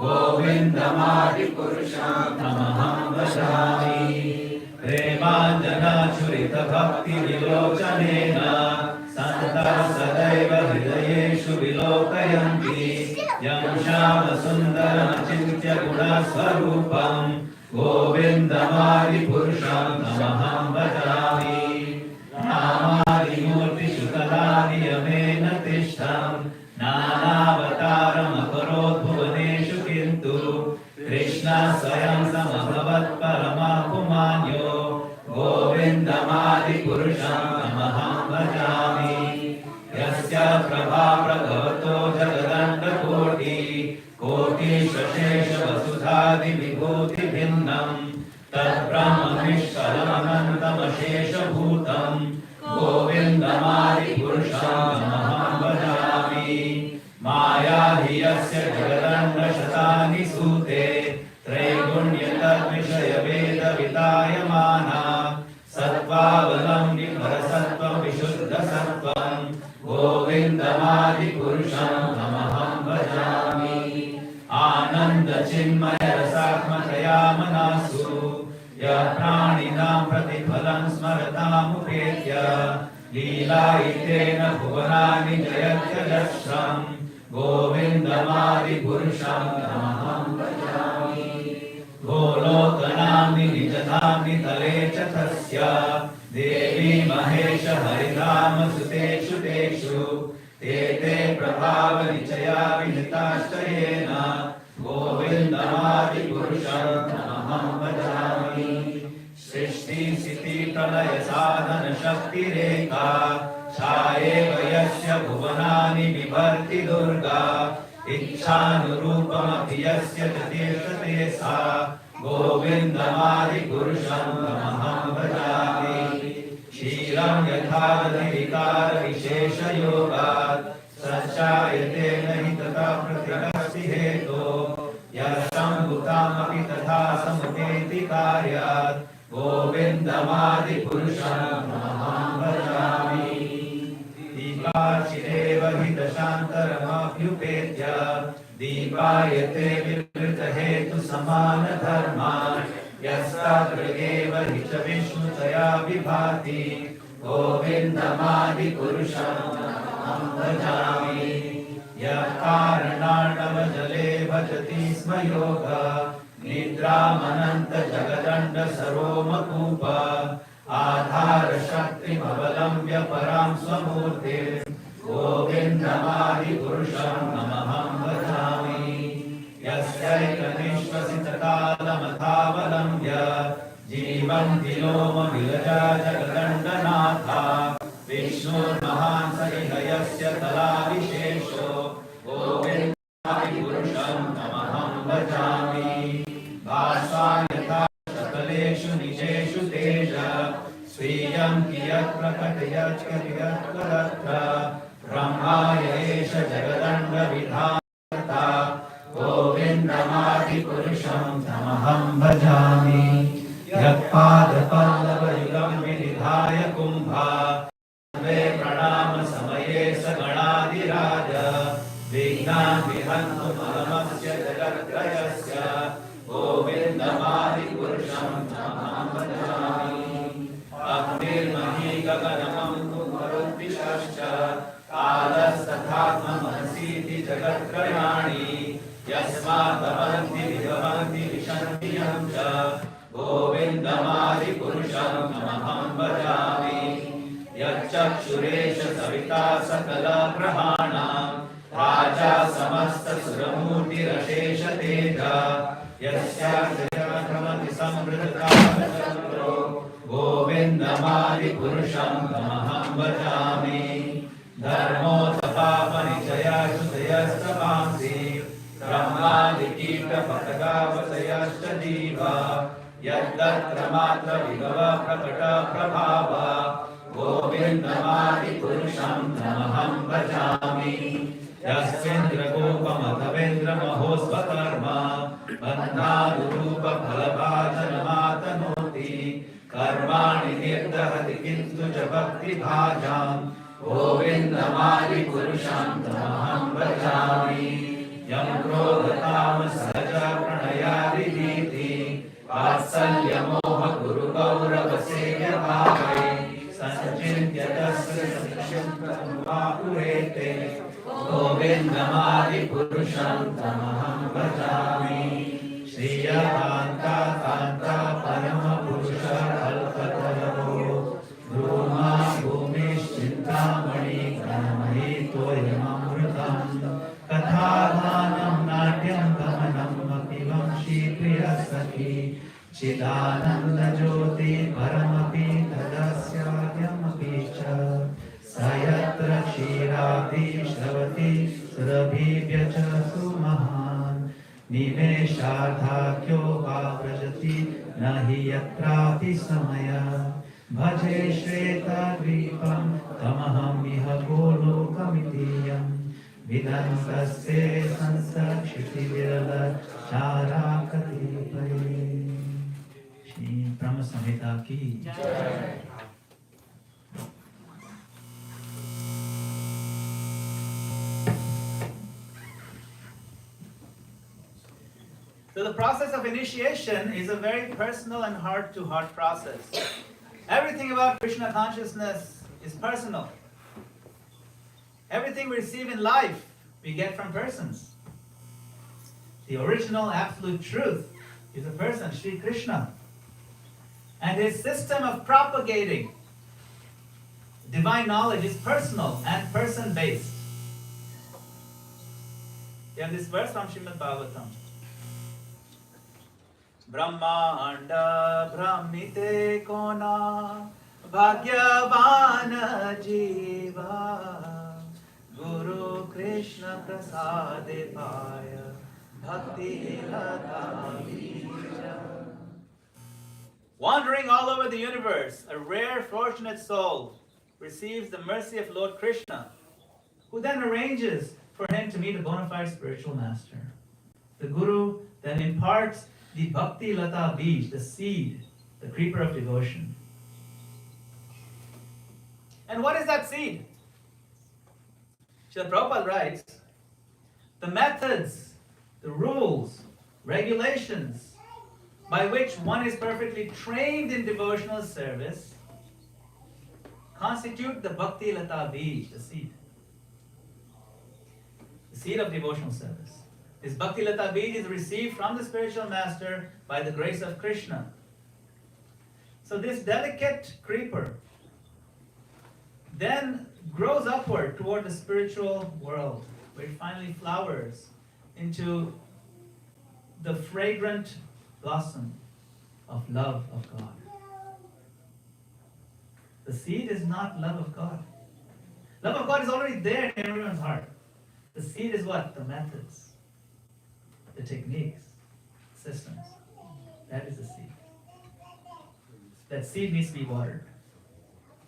गोविन्दमादिपुरुषं तमहं भजामि प्रेमाञ्जनाचुरितभक्तिविलोचनेन सन्तः सदैव हृदयेषु विलोकयन्ति यं श्यामसुन्दरमचिन्त्य गुणस्वरूपं गोविन्दमादिपुरुषं तमहं भजामि नामादिमूर्तिषुतलानि Yemen तिष्ठं नानावतारमकरोत् भुवनेषु किन्तु कृष्णः स्वयं समभवत् परमापुमान्यो गोविन्दमादिपुरुषं तमहं भजामि यस्य प्रभा प्रभवतो जगदण्डकोटि कोटिशेषवसुधादिविभूतिभिन्नं तद्ब्रह्मनिष्कलमनन्तमशेषभूतं गोविन्दमादिपुरुषं तमहं भजामि माया हि यस्य जगदण्डशतानि सूते त्रैगुण्यतद्विषयवेदवितायमाना सत्त्वावलम्बि परसत्त्वं विशुद्धसत्त्वं गोविन्दमादिपुरुषं तमहं भजामि आनन्दचिन्मयरसात्मकया मनासु यः प्राणिनां प्रतिफलं स्मरतामुपेत्य लीलायितेन भुवनानि जयत्यजस्रम् गोविन्दमादिपुरुषं तमहं भजामि गोलोकनाम्नि निजधाम्नि तले च तस्य देवी महेश हरिधाम सुतेषु तेषु ते ते प्रभावनिचया विहिताश्चयेन गोविन्दमादिपुरुषं तमहं भजामि सृष्टिस्थितिप्रलयसाधनशक्तिरेका छायेव यस्य भुवनानि बिभर्ति दुर्गा इच्छानुरूपमपि यस्य च तीर्थते सा गोविन्दमादिपुरुषं तमहं भजामि क्षीरं यथा विकारविशेषयोगात् सच्चायते न हि तथा प्रतिकस्ति हेतो यः सम्भूतामपि तथा समुदेति कार्यात् गोविन्दमादिपुरुषं तमहं भजामि दीपाचिरेव हि दशान्तरमभ्युपेत्य दीपायते विवृतहेतुसमानधर्मान् यस्तादृगेव हि च विष्णुतया विभाति गोविन्दमादिपुरुषं तमहं भजामि यः कारणार्णवजले भजति स्म योगः निद्रामनन्तजगदण्डसरोमकूप आधारशक्तिमवलम्ब्य परां स्वमूर्तिं गोविन्दमादिपुरुषं तमहं भजामि यस्यैकनिश्वसितकालमथावलम्ब्य जीवन्ति लोमविलजा जगदण्डनाथा विष्णुर्महान् स इह यस्य कलाविशेषो गोविन्दमादिपुरुषं तमहं भजामि भास्वान् यथा सकलेषु निशेषु तेज स्वीयं कियत् प्रकटयत् कियत्करत्र ब्रह्माय एष जगदण्डविधाता गोविन्दमादिपुरुषं तमहं भजामि यत्पादपल्लवयुगं विनिधाय कुम्भा वे प्रणामसमये स गणाधिराज विघ्नान् विहन्तुमलमस्य जगत्त्रयस्य गोविन्दमादिपुरुषं तमहं भजामि अग्निर्मही गगनमं कुमरुद्दिशश्च कालस्तथात्ममहसीति जगत्त्रयाणि यस्मात् भवन्ति विभवन्ति विशन्ति यं च गोविन्दमादिपुरुषं तमहं भजामि यच्चक्षुरेश सविता सकलग्रहाणां राजा समस्तसुरमूर्तिरशेष तेज यस्याग्रया क्रमति संवृतकामचक्रो गोविन्दमादिपुरुषं तमहं भजामि धर्मोत्थापनिचयाश्रुतयस्तपांसि ब्रह्मादिकीटपतगावतयश्च जीवा यद्तत्र मात्र विभव प्रकट प्रभाव गोविन्दमादिपुरुषं तमहं भजामि यस्मिन्द्रगोपमथवेन्द्रमहोस्वकर्म बन्धानुरूपफलभाजनमातनोति कर्माणि निर्दहति किन्तु च भक्तिभाजां गोविन्दमादिपुरुषं तमहं भजामि यं क्रोधतामसहज प्रणयादिनीति वात्सल्यमोहगुरुगौरवसेव्यभावै सञ्चिन्त्य तस्य सत्यं गोविन्दमादिपुरुषं तमहं भजामि श्रियकान्ता कान्ता परमपुरुष कल्पतरो ब्रूमा भूमिश्चिन्तामणि गणमयि तोयममृतं कथागानं नाट्यं गमनम् अपि वंशी प्रियसखी चिदानन्दज्योति परमपि तदस्याद्यमपि च स यत्र क्षीराब्धि श्रवति सुरभिभ्य च सुमहान् निमेषार्धाख्यो वा व्रजति न हि यत्रापि समयः भजे श्वेतद्वीपं तमहमिह गोलोकमितीयं विदन्तस्ते संसक्षितिविरलचाराकतिपये श्री ब्रह्म संहिता की
So the process of initiation is a very personal and heart-to-heart process. Everything about Krishna consciousness is personal. Everything we receive in life, we get from persons. The original absolute truth is a person, Sri Krishna. And his system of propagating divine knowledge is personal and person-based. You have this verse from Srimad Bhagavatam. Brahmanda Brahmite Kona Bhagyavan Jiva Guru Krishna Prasade Paya Bhakti Lata Bija. Wandering all over the universe, a rare fortunate soul receives the mercy of Lord Krishna, who then arranges for him to meet a bona fide spiritual master. The Guru then imparts the Bhakti Lata Bij, the seed, the creeper of devotion. And what is that seed? Srila Prabhupada writes, the methods, the rules, regulations by which one is perfectly trained in devotional service constitute the Bhakti Lata Bij, the seed. The seed of devotional service. This Bhakti Lata Bij is received from the spiritual master by the grace of Krishna. So this delicate creeper then grows upward toward the spiritual world, where it finally flowers into the fragrant blossom of love of God. The seed is not love of God. Love of God is already there in everyone's heart. The seed is what? The methods, the techniques, systems. That is the seed. That seed needs to be watered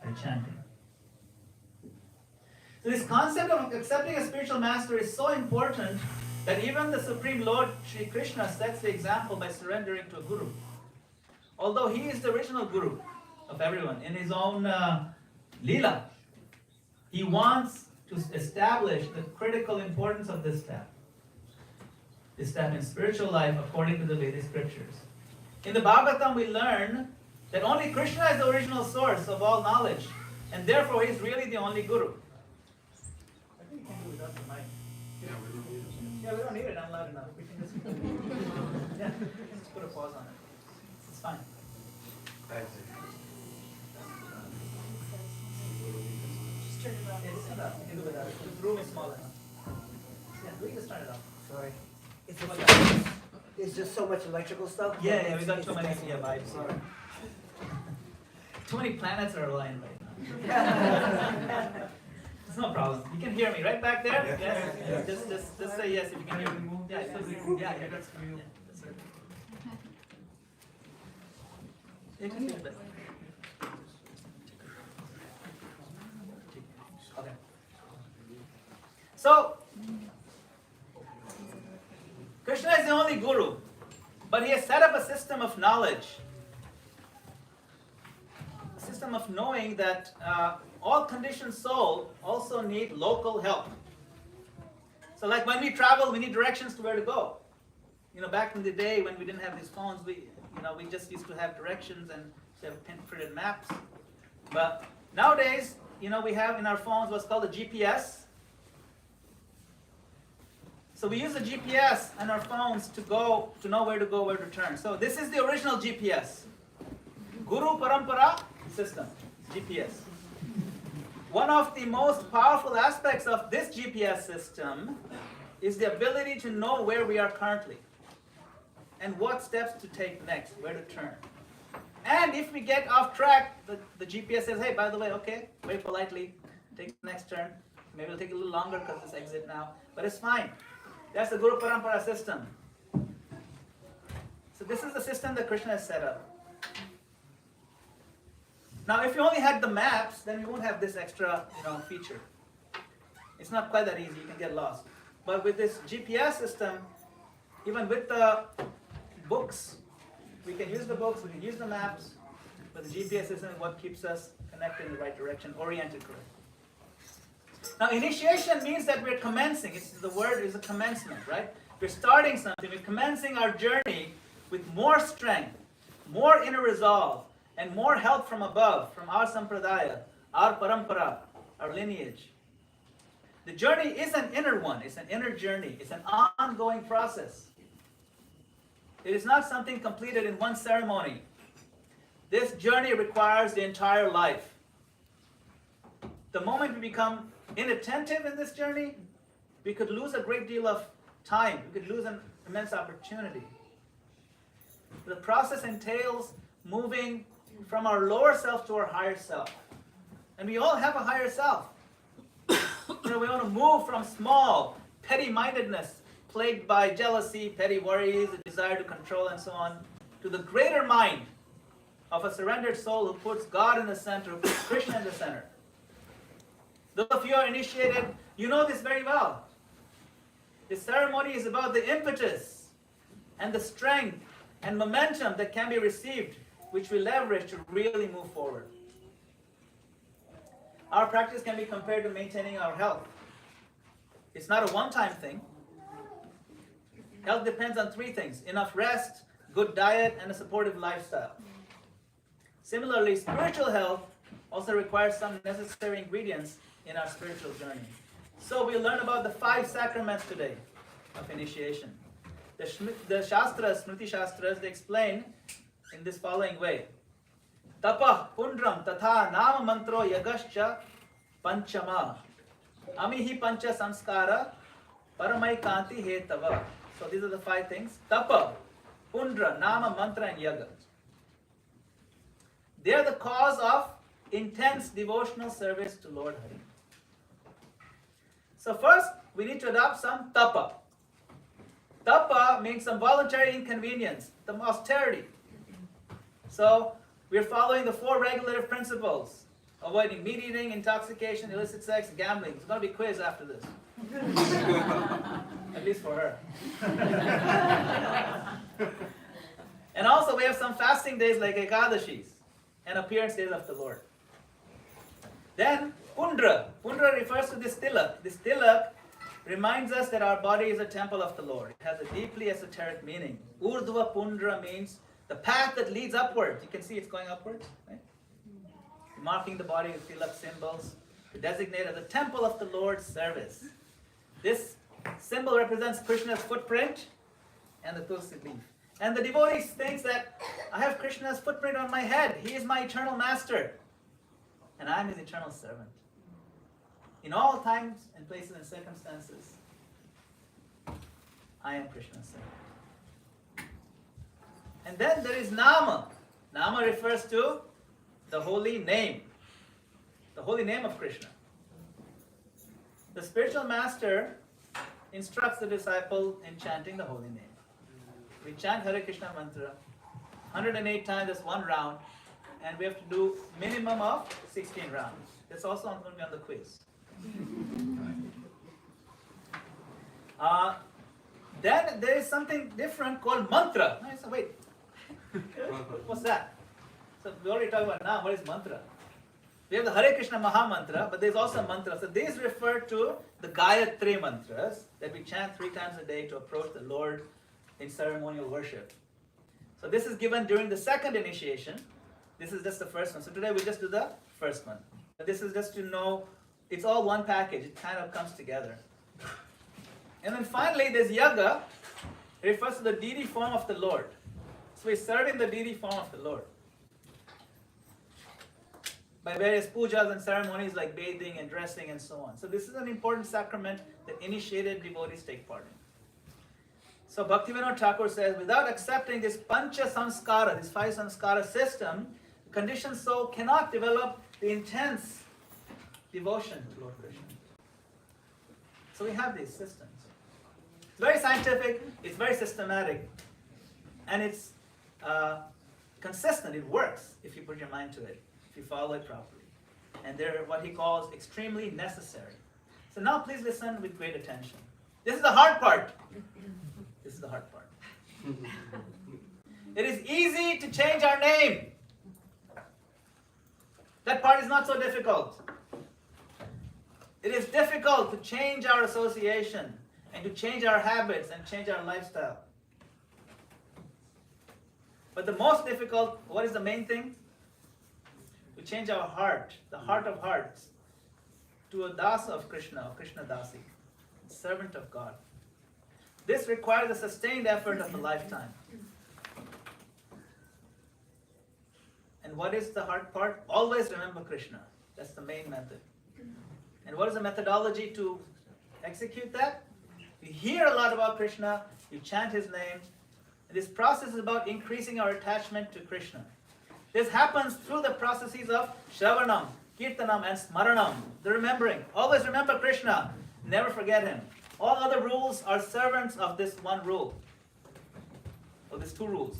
by chanting. So this concept of accepting a spiritual master is so important that even the Supreme Lord Sri Krishna sets the example by surrendering to a guru. Although he is the original guru of everyone in his own Leela, he wants to establish the critical importance of this step. This step in spiritual life according to the Vedic scriptures. In the Bhagavatam we learn that only Krishna is the original source of all knowledge, and therefore he is really the only guru. I think you can do without the mic. Yeah, we don't need it. I'm loud enough. We can just, we can just put a pause on it. It's fine. Just turn it off. Yeah, just turn it off. You can do without it. The room is small enough. Yeah, we can just turn it off. Sorry. It's what
There's just so much electrical stuff.
Yeah, we got
It's
too many
definitely-
vibes. Too many planets are aligned right now. It's no problem. You can hear me right back there. Yes. Just say yes if you can hear me. Yeah, yeah, that's right. You can see it. Okay. So, Krishna is the only guru, but he has set up a system of knowledge, a system of knowing that all conditioned souls also need local help. So like when we travel, we need directions to where to go. Back in the day when we didn't have these phones, we just used to have directions and have printed maps. But nowadays, we have in our phones what's called a GPS. So we use the GPS on our phones to know where to go, where to turn. So this is the original GPS. Guru Parampara system, GPS. One of the most powerful aspects of this GPS system is the ability to know where we are currently and what steps to take next, where to turn. And if we get off track, the GPS says, hey, by the way, okay, very politely, take the next turn. Maybe it'll take a little longer because it's exit now, but it's fine. That's the Guru Parampara system. So this is the system that Krishna has set up. Now, if you only had the maps, then you won't have this extra, feature. It's not quite that easy. You can get lost. But with this GPS system, even with the books, we can use the books, we can use the maps, but the GPS system is what keeps us connected in the right direction, oriented correctly. Now, initiation means that we're commencing. The word is a commencement, right? We're starting something. We're commencing our journey with more strength, more inner resolve, and more help from above, from our sampradaya, our parampara, our lineage. The journey is an inner one. It's an inner journey. It's an ongoing process. It is not something completed in one ceremony. This journey requires the entire life. The moment we become inattentive in this journey, we could lose a great deal of time. We could lose an immense opportunity. The process entails moving from our lower self to our higher self. And we all have a higher self. We want to move from small, petty-mindedness, plagued by jealousy, petty worries, a desire to control, and so on, to the greater mind of a surrendered soul who puts God in the center, who puts Krishna in the center. Those of you who are initiated, you know this very well. This ceremony is about the impetus and the strength and momentum that can be received, which we leverage to really move forward. Our practice can be compared to maintaining our health. It's not a one-time thing. Health depends on three things: enough rest, good diet, and a supportive lifestyle. Similarly, spiritual health also requires some necessary ingredients in our spiritual journey. So we'll learn about the 5 sacraments today of initiation. The Shastras, Smriti Shastras, they explain in this following way. Tapa pundram tatha nama mantro yagascha panchama amihi pancha samskara paramai kanti hetava. So these are the 5 things. Tapa, pundra, nama, mantra, and yaga. They are the cause of intense devotional service to Lord Hari. So first, we need to adopt some tapa. Tapa means some voluntary inconvenience, some austerity. So we're following the 4 regulative principles: avoiding meat eating, intoxication, illicit sex, gambling. It's going to be a quiz after this. At least for her. And also we have some fasting days like Ekadashis and appearance days of the Lord. Then Pundra. Pundra refers to this tilak. This tilak reminds us that our body is a temple of the Lord. It has a deeply esoteric meaning. Urdhva Pundra means the path that leads upward. You can see it's going upwards, right? Marking the body with tilak symbols to designate as a temple of the Lord's service. This symbol represents Krishna's footprint and the tulsi leaf. And the devotee thinks that I have Krishna's footprint on my head. He is my eternal master. And I am his eternal servant. In all times and places and circumstances, I am Krishna's servant. And then there is Nama. Nama refers to the holy name. The holy name of Krishna. The spiritual master instructs the disciple in chanting the holy name. We chant Hare Krishna mantra 108 times, that's one round, and we have to do minimum of 16 rounds. That's also going to be on the quiz. Then there is something different called mantra. I said, wait, what's that? So we already talked about now, what is mantra? We have the Hare Krishna Maha Mantra, but there's also mantra. So these refer to the Gayatri mantras that we chant 3 times a day to approach the Lord in ceremonial worship. So this is given during the second initiation. This is just the first one. So today we just do the first one. But this is just to know, it's all one package. It kind of comes together. And then finally there's Yaga. It refers to the deity form of the Lord. So we're serving the deity form of the Lord by various pujas and ceremonies like bathing and dressing and so on. So this is an important sacrament that initiated devotees take part in. So Bhaktivinoda Thakur says, without accepting this pancha samskara, this 5 samskara system, the conditioned soul cannot develop the intense devotion to Lord Krishna. So we have these systems. It's very scientific, it's very systematic, and it's consistent. It works if you put your mind to it, if you follow it properly. And they're what he calls extremely necessary. So now please listen with great attention. This is the hard part. This is the hard part. It is easy to change our name. That part is not so difficult. It is difficult to change our association and to change our habits and change our lifestyle. But the most difficult, what is the main thing? To change our heart, the heart of hearts, to a dasa of Krishna, or Krishna dasi, servant of God. This requires a sustained effort of a lifetime. And what is the hard part? Always remember Krishna. That's the main method. And what is the methodology to execute that? You hear a lot about Krishna, you chant his name. And this process is about increasing our attachment to Krishna. This happens through the processes of Shravanam, Kirtanam, and Smaranam, the remembering. Always remember Krishna. Never forget him. All other rules are servants of this one rule. Or these 2 rules.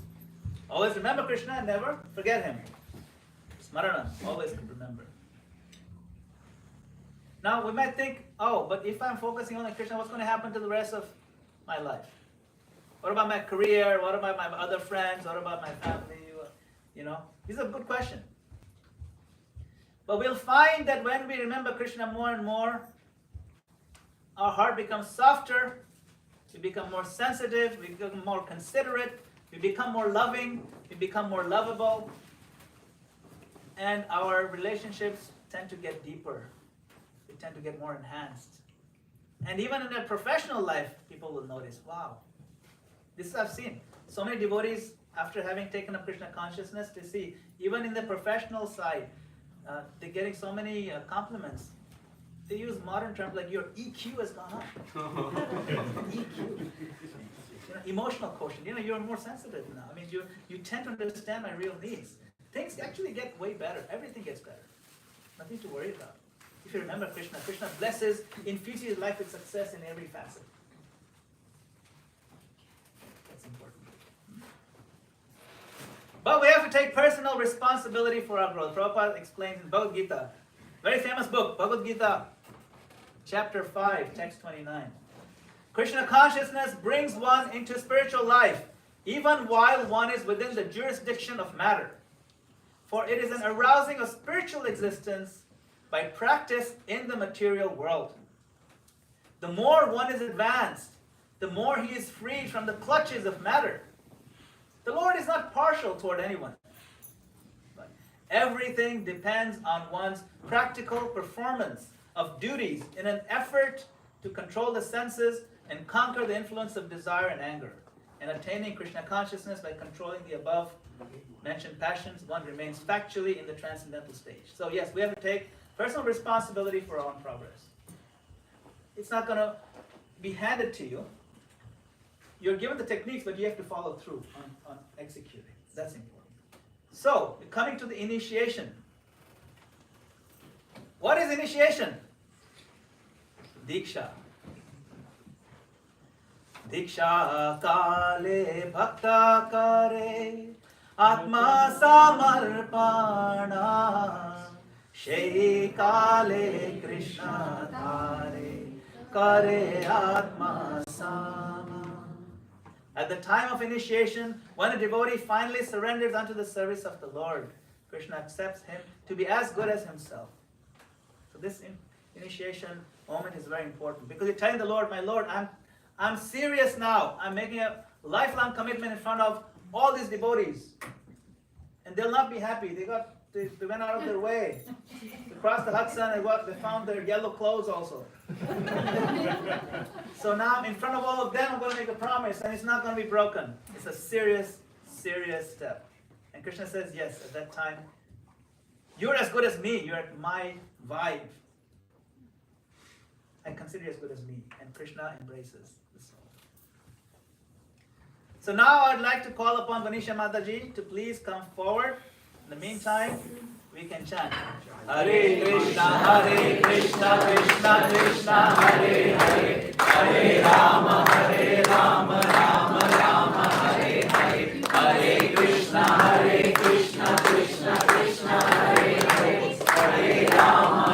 Always remember Krishna and never forget him. Smaranam, always remember. Now we might think, oh, but if I'm focusing on Krishna, what's going to happen to the rest of my life? What about my career? What about my other friends? What about my family? You know, these are good questions. But we'll find that when we remember Krishna more and more, our heart becomes softer, we become more sensitive, we become more considerate, we become more loving, we become more lovable, and our relationships tend to get deeper. They tend to get more enhanced. And even in their professional life, people will notice, wow, this is I've seen. So many devotees, after having taken up Krishna consciousness, they see, even in the professional side, they're getting so many compliments. They use modern terms like your EQ has gone up. EQ. Emotional quotient. You're more sensitive now. I mean, you tend to understand my real needs. Things actually get way better. Everything gets better. Nothing to worry about. If you remember Krishna, Krishna blesses, infuses your life with success in every facet. That's important. But we have to take personal responsibility for our growth. Prabhupada explains in Bhagavad Gita, very famous book, Bhagavad Gita, chapter 5, text 29. Krishna consciousness brings one into spiritual life, even while one is within the jurisdiction of matter. For it is an arousing of spiritual existence by practice in the material world. The more one is advanced, the more he is freed from the clutches of matter. The Lord is not partial toward anyone. But everything depends on one's practical performance of duties in an effort to control the senses and conquer the influence of desire and anger. And attaining Krishna consciousness by controlling the above mentioned passions, one remains factually in the transcendental stage. So yes, we have to take personal responsibility for our own progress. It's not going to be handed to you. you're given the techniques, but you have to follow through on executing. That's important. So, coming to the initiation. What is initiation? Diksha. Diksha kale bhakta kare atma samarpana Shei kale Krishna dhare kare atma sama. At the time of initiation, when a devotee finally surrenders unto the service of the Lord, Krishna accepts him to be as good as himself. So this initiation moment is very important because you're telling the Lord, my Lord, I'm serious now. I'm making a lifelong commitment in front of all these devotees. And they'll not be happy. They went out of their way to cross the Hudson and they found their yellow clothes also. So now in front of all of them, I'm going to make a promise and it's not going to be broken. It's a serious, serious step. And Krishna says, yes, at that time, you're as good as me. You're at my vibe. I consider you as good as me. And Krishna embraces the soul. So now I'd like to call upon Venetia Mataji to please come forward. In the meantime, we can chant. Hare Krishna, Krishna Krishna, Hare Hare, Hare Rama, Rama Rama, Hare Hare, Hare Krishna, Krishna Krishna, Hare Hare, Hare Rama,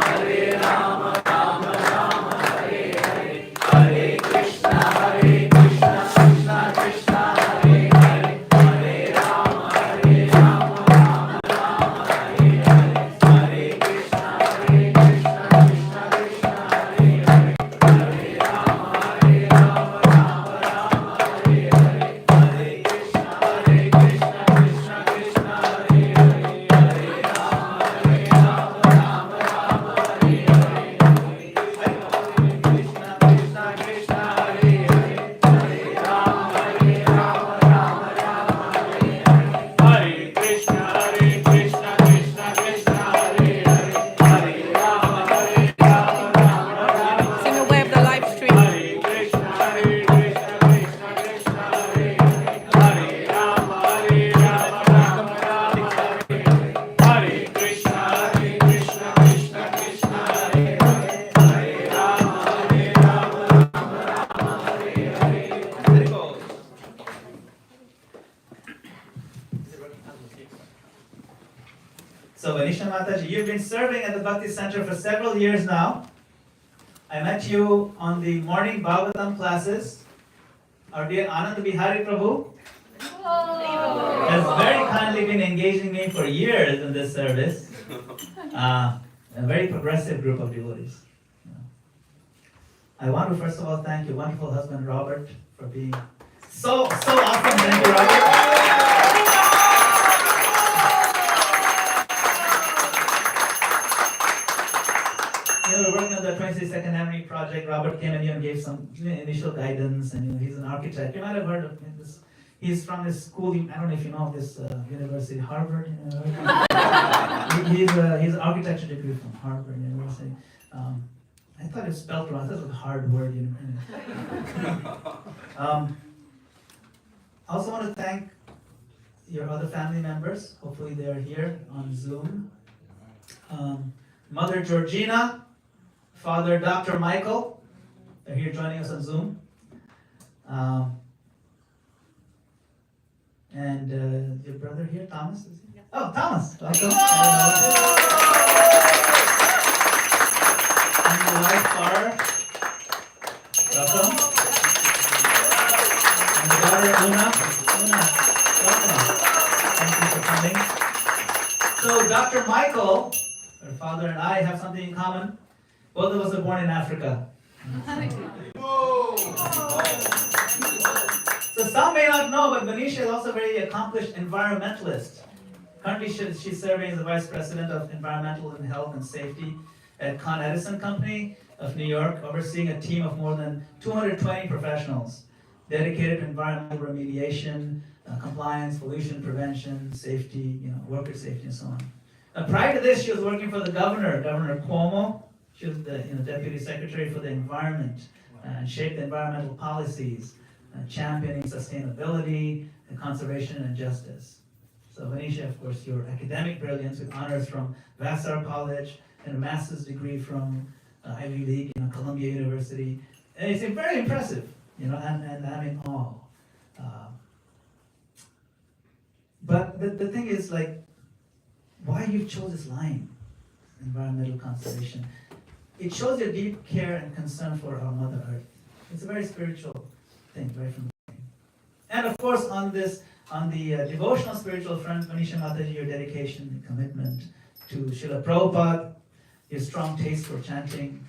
Rama Rama, Hare Hare, Hare Krishna, Krishna Krishna, Hare Hare, Hare Rama, Rama Rama, Hare Hare, Hare Krishna, Krishna Krishna, Hare Hare, Hare Rama, Rama Rama, Hare Hare, Hare Krishna, Krishna Krishna, Hare Hare, Hare Rama, Rama Rama, Hare Hare, Hare Krishna, Krishna Krishna, Hare Hare, Hare Rama, Rama Rama, Hare Hare, Hare Krishna, Krishna Krishna, Hare Hare, Hare Rama, Rama Rama,
Sing away of the live stream.
Hare Krishna, Krishna Krishna, Hare Hare, Hare Rama, Rama Rama, Hare Hare, Hare Krishna, Krishna Krishna, Hare Hare, Hare Rama, Rama Hare Hare. There it goes. So Venetia Mataji, you've been serving at the Bhakti Center for several years now. I met you on the morning Bhagavatam classes. Our dear Anand Bihari Prabhu has very kindly been engaging me for years in this service. A very progressive group of devotees. I want to first of all thank your wonderful husband Robert for being so awesome. Thank you, Robert. We're working on the 22nd Avenue project. Robert came in and gave some initial guidance, and he's an architect. You might have heard of him. He's from this school. I don't know if you know of this university, Harvard University. He's an architecture degree from Harvard University. I thought it was spelled wrong. I thought it was a hard word. I also want to thank your other family members. Hopefully they are here on Zoom. Mother Georgina, Father Dr. Michael, they're here joining us on Zoom. And your brother here, Thomas, is he? Oh, Thomas, welcome. And your wife, Farah, welcome. And your daughter, Una, welcome. Thank you for coming. So Dr. Michael, her father and I have something in common. Both of us were born in Africa. So some may not know, but Venetia is also a very accomplished environmentalist. Currently, she's serving as the Vice President of Environmental and Health and Safety at Con Edison Company of New York, overseeing a team of more than 220 professionals dedicated to environmental remediation, compliance, pollution prevention, safety, worker safety, and so on. Prior to this, she was working for the governor, Governor Cuomo. She was the Deputy Secretary for the Environment and shaped the environmental policies
championing sustainability, and conservation and justice. So Venetia, of course, your academic brilliance with honors from Vassar College and a master's degree from Ivy League, Columbia University. And it's very impressive, and I'm in awe. But the thing is, like, why you chose this line, environmental conservation? It shows your deep care and concern for our Mother Earth. It's a very spiritual thing, right from the beginning. And of course, on the devotional spiritual front, Venetia Mataji, your dedication and commitment to Srila Prabhupada, your strong taste for chanting,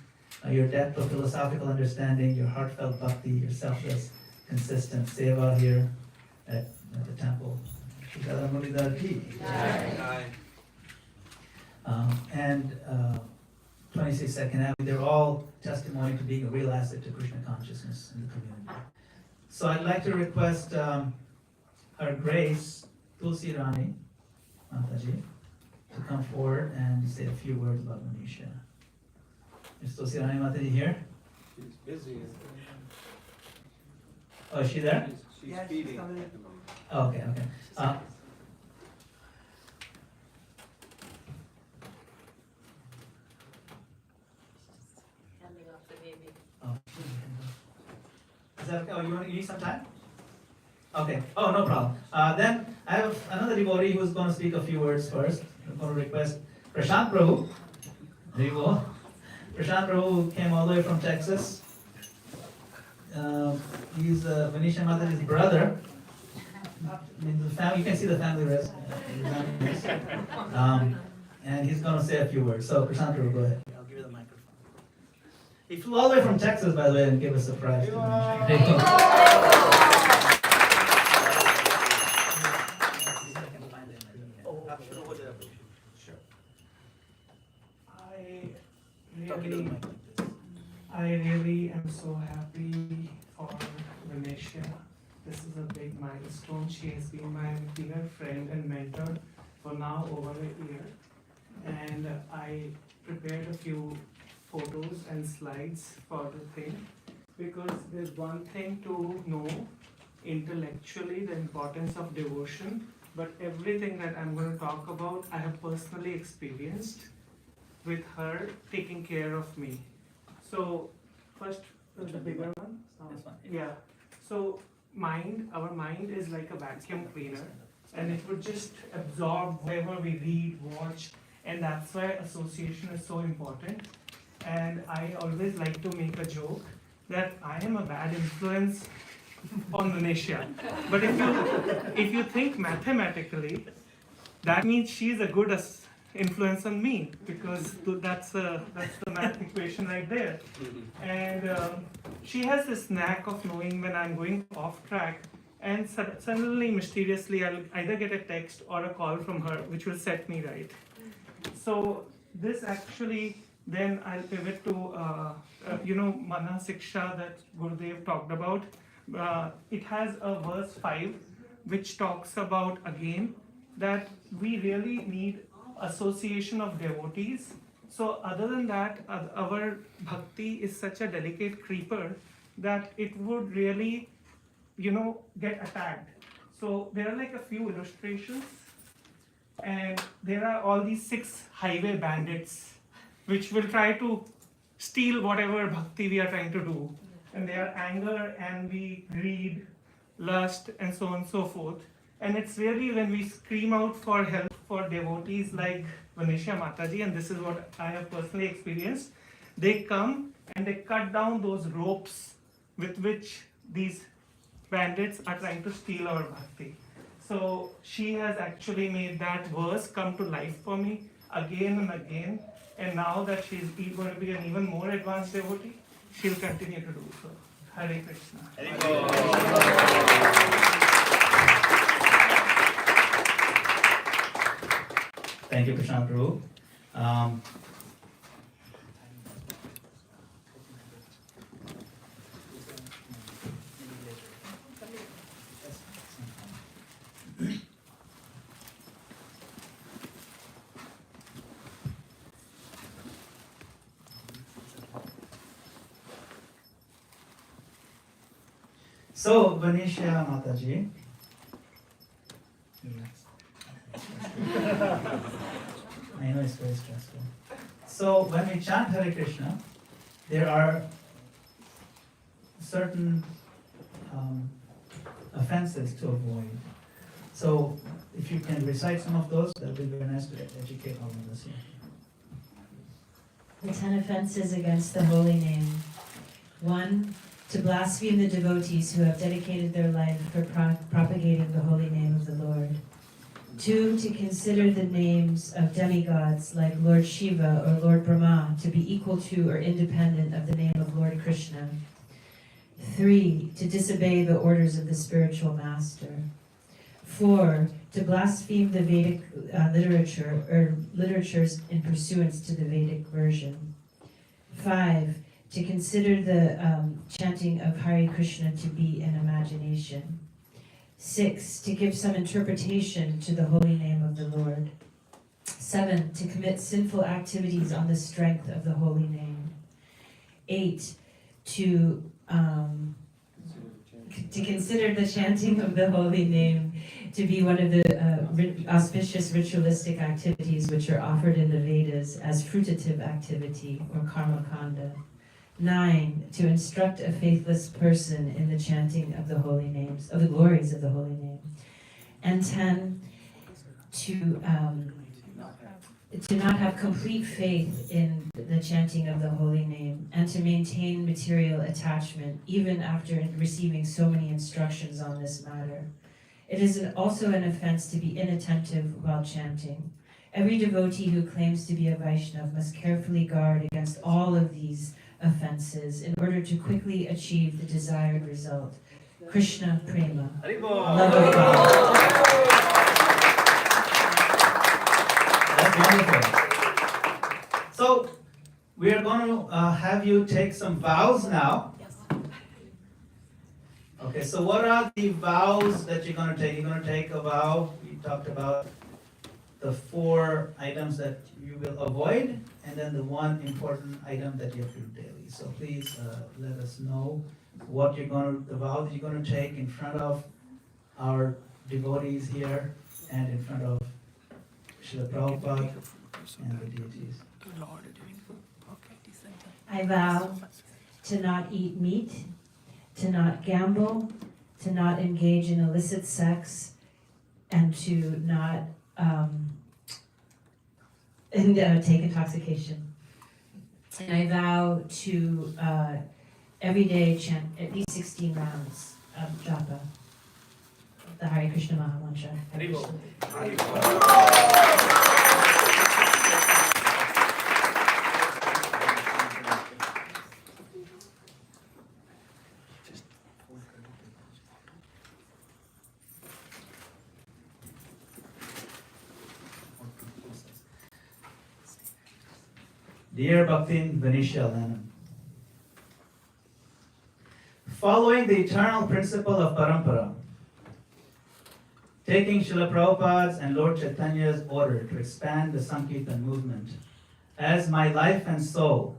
your depth of philosophical understanding, your heartfelt bhakti, your selfless, consistent seva here at the temple. And 26 Second Avenue, they're all testimony to being a real asset to Krishna consciousness in the community. So I'd like to request Her Grace Tulsi Rani Mataji to come forward and say a few words about Venetia. Is Tulsi Rani Mataji here?
She's busy.
Oh, is she there?
She's feeding at the moment.
Oh, okay.
Handing off the baby.
Oh, is that okay? Oh, you need some time? Okay. Oh, no problem. Then I have another devotee who's going to speak a few words first. I'm going to request Prashant Prabhu. There you go. Prashant Prabhu came all the way from Texas. He's Venetia Mataji's brother. The family, you can see the family rest. And he's going to say a few words. So, Prashant Prabhu, go ahead. I'll give you the microphone. He flew all the way from Texas, by the way, and gave a surprise to me.
I really am so happy for Venetia. This is a big milestone. She has been my dear friend and mentor for now over a year. And I prepared a few photos and slides for the thing because there's one thing to know intellectually the importance of devotion, but everything that I'm going to talk about I have personally experienced with her taking care of me. So first the bigger one.
This one.
Yeah. So our mind is like a vacuum cleaner, and it would just absorb whatever we read, watch, and that's why association is so important. And I always like to make a joke that I am a bad influence on Venetia. But if you think mathematically, that means she's a good influence on me, because that's the math equation right there. And she has this knack of knowing when I'm going off track, and suddenly, mysteriously, I'll either get a text or a call from her, which will set me right. So this actually, then I'll pivot to Mana Siksha that Gurudev talked about. It has a verse 5 which talks about again that we really need association of devotees. So other than that, our bhakti is such a delicate creeper that it would really, get attacked. So there are like a few illustrations, and there are all these 6 highway bandits which will try to steal whatever bhakti we are trying to do. And they are anger, envy, greed, lust, and so on and so forth. And it's really when we scream out for help for devotees like Venetia Mataji, and this is what I have personally experienced, they come and they cut down those ropes with which these bandits are trying to steal our bhakti. So she has actually made that verse come to life for me again and again. And now that she's going to be an even more advanced devotee, she'll continue to do so. Hare Krishna.
Thank you, Prashant Prabhu.
So, Venetia Mataji, I know it's very stressful. So, when we chant Hare Krishna, there are certain offenses to avoid. So, if you can recite some of those, that would be very nice to educate all of us here.
The 10 offenses against the holy name. 1. To blaspheme the devotees who have dedicated their life for propagating the holy name of the Lord. 2. To consider the names of demigods like Lord Shiva or Lord Brahma to be equal to or independent of the name of Lord Krishna. 3. To disobey the orders of the spiritual master. 4. To blaspheme the Vedic literature or literatures in pursuance to the Vedic version. 5. To consider the chanting of Hare Krishna to be an imagination. 6. To give some interpretation to the holy name of the Lord. 7. To commit sinful activities on the strength of the holy name. 8. To consider the chanting of the holy name to be one of the auspicious ritualistic activities which are offered in the Vedas as fruitative activity or karma kanda. 9. To instruct a faithless person in the chanting of the holy names, of the glories of the holy name. And 10. To not have complete faith in the chanting of the holy name and to maintain material attachment even after receiving so many instructions on this matter. It is also an offense to be inattentive while chanting. Every devotee who claims to be a Vaishnav must carefully guard against all of these offenses in order to quickly achieve the desired result. Krishna Prema, love of God.
That's wonderful. So, we are going to have you take some vows now. Okay, so what are the vows that you're going to take? You're going to take a vow. We talked about the 4 items that you will avoid, and then the 1 important item that you have to do daily. So please let us know what the vow that you're going to take in front of our devotees here and in front of Srila Prabhupada and the deities.
I vow to not eat meat, to not gamble, to not engage in illicit sex, and to not take intoxication. And I vow to every day chant at least 16 rounds of japa, the Hare Krishna Maha Mantra. Hare Krishna.
Dear Bhaktin Venetia Lennon, following the eternal principle of parampara, taking Srila Prabhupada's and Lord Chaitanya's order to expand the Sankirtan movement as my life and soul,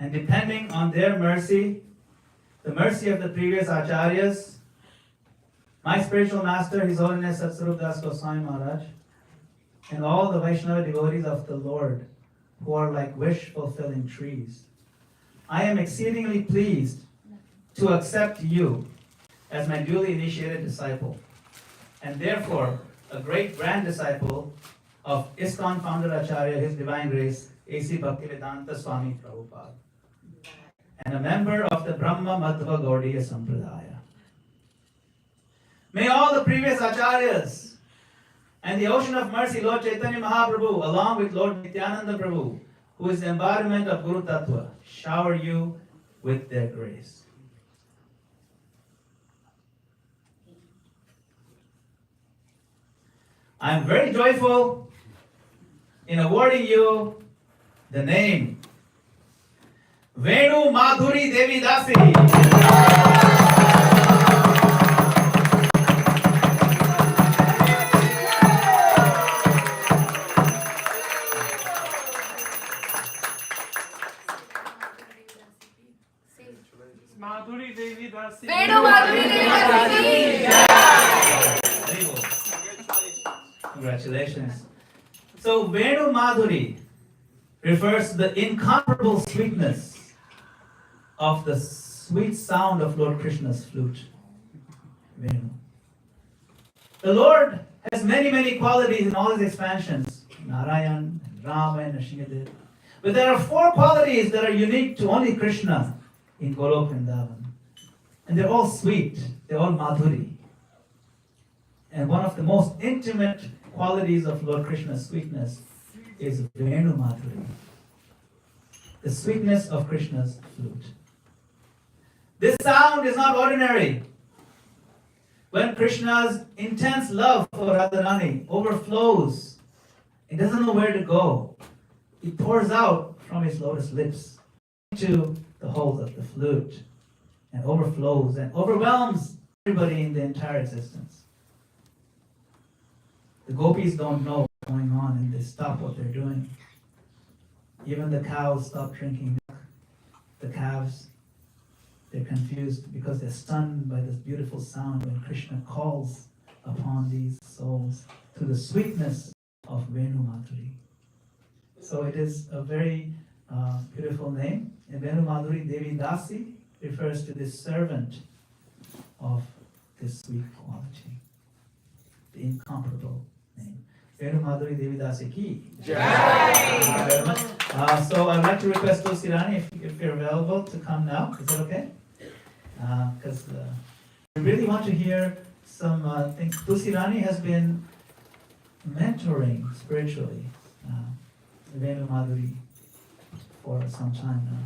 and depending on their mercy, the mercy of the previous acharyas, my spiritual master, His Holiness Satsvarup Das Goswami Maharaj, and all the Vaishnava devotees of the Lord, who are like wish-fulfilling trees. I am exceedingly pleased to accept you as my duly initiated disciple, and therefore a great grand disciple of ISKCON founder Acharya, His Divine Grace, A.C. Bhaktivedanta Swami Prabhupada, and a member of the Brahma Madhva Gaudiya Sampradaya. May all the previous Acharyas and the ocean of mercy, Lord Chaitanya Mahaprabhu, along with Lord Nityananda Prabhu, who is the embodiment of Guru Tattva, shower you with their grace. I am very joyful in awarding you the name Venu Madhuri Devi Dasi.
Madhuri Devi Dasi.
Venu Madhuri
So Venu Madhuri refers to the incomparable sweetness of the sweet sound of Lord Krishna's flute. Venu. The Lord has many, many qualities in all his expansions. Narayan, Rama, and Nrsimhadev. But there are 4 qualities that are unique to only Krishna in Golok Vrindavan. And they're all sweet. They're all Madhuri. And one of the most intimate qualities of Lord Krishna's sweetness is Venu Madhuri. The sweetness of Krishna's flute. This sound is not ordinary. When Krishna's intense love for Radharani overflows, he doesn't know where to go. It pours out from his lotus lips into the holes of the flute and overflows and overwhelms everybody in the entire existence. The gopis don't know what's going on and they stop what they're doing. Even the cows stop drinking milk. The calves, they're confused because they're stunned by this beautiful sound when Krishna calls upon these souls to the sweetness of Venu Madhuri. So it is a very beautiful name. And Venu Madhuri Devi Dasi refers to this servant of this sweet quality. The incomparable name. Venu Madhuri Devi Dasi ki. Thank you very much. So I'd like to request Tulsi Rani if you're available to come now. Is that okay? Because we really want to hear some things. Tulsi Rani has been mentoring spiritually Venu Madhuri for some time now.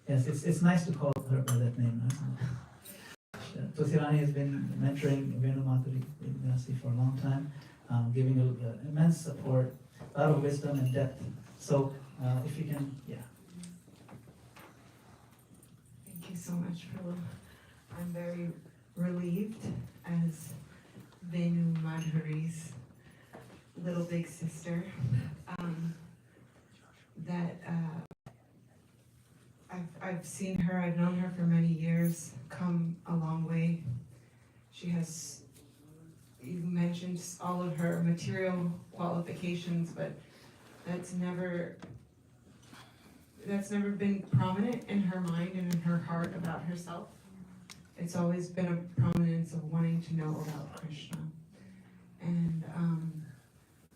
Yes, it's nice to call her by that name. Tulsi Rani has been mentoring Venu Madhuri for a long time, giving her immense support, a lot of wisdom and depth. So if you can, yeah.
Thank you so much, Prabhu. I'm very relieved as Venu Madhuri's little big sister that I've seen her, I've known her for many years, come a long way. She has, you mentioned all of her material qualifications, but that's never been prominent in her mind and in her heart about herself. It's always been a prominence of wanting to know about Krishna. And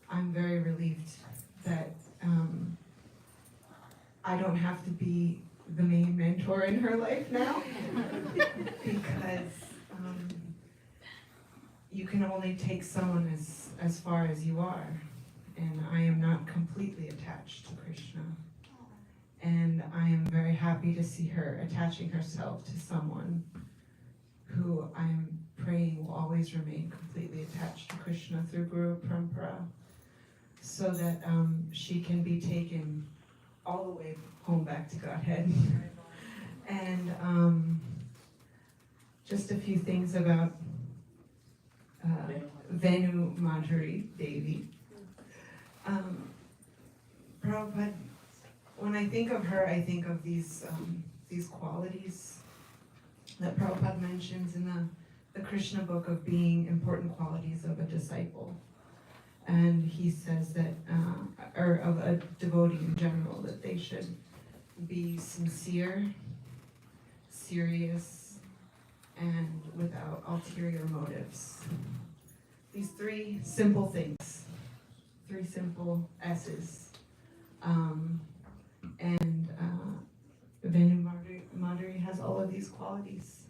I'm very relieved that I don't have to be the main mentor in her life now because you can only take someone as far as you are. And I am not completely attached to Krishna. And I am very happy to see her attaching herself to someone who I'm praying will always remain completely attached to Krishna through Guru Parampara, so that she can be taken all the way home back to Godhead. And just a few things about Venu Madhuri Devi. Prabhupada, when I think of her, I think of these qualities that Prabhupada mentions in the Krishna book of being important qualities of a disciple. And he says that, or of a devotee in general, that they should be sincere, serious, and without ulterior motives. These 3 simple things, 3 simple S's. And Venu Madhuri has all of these qualities.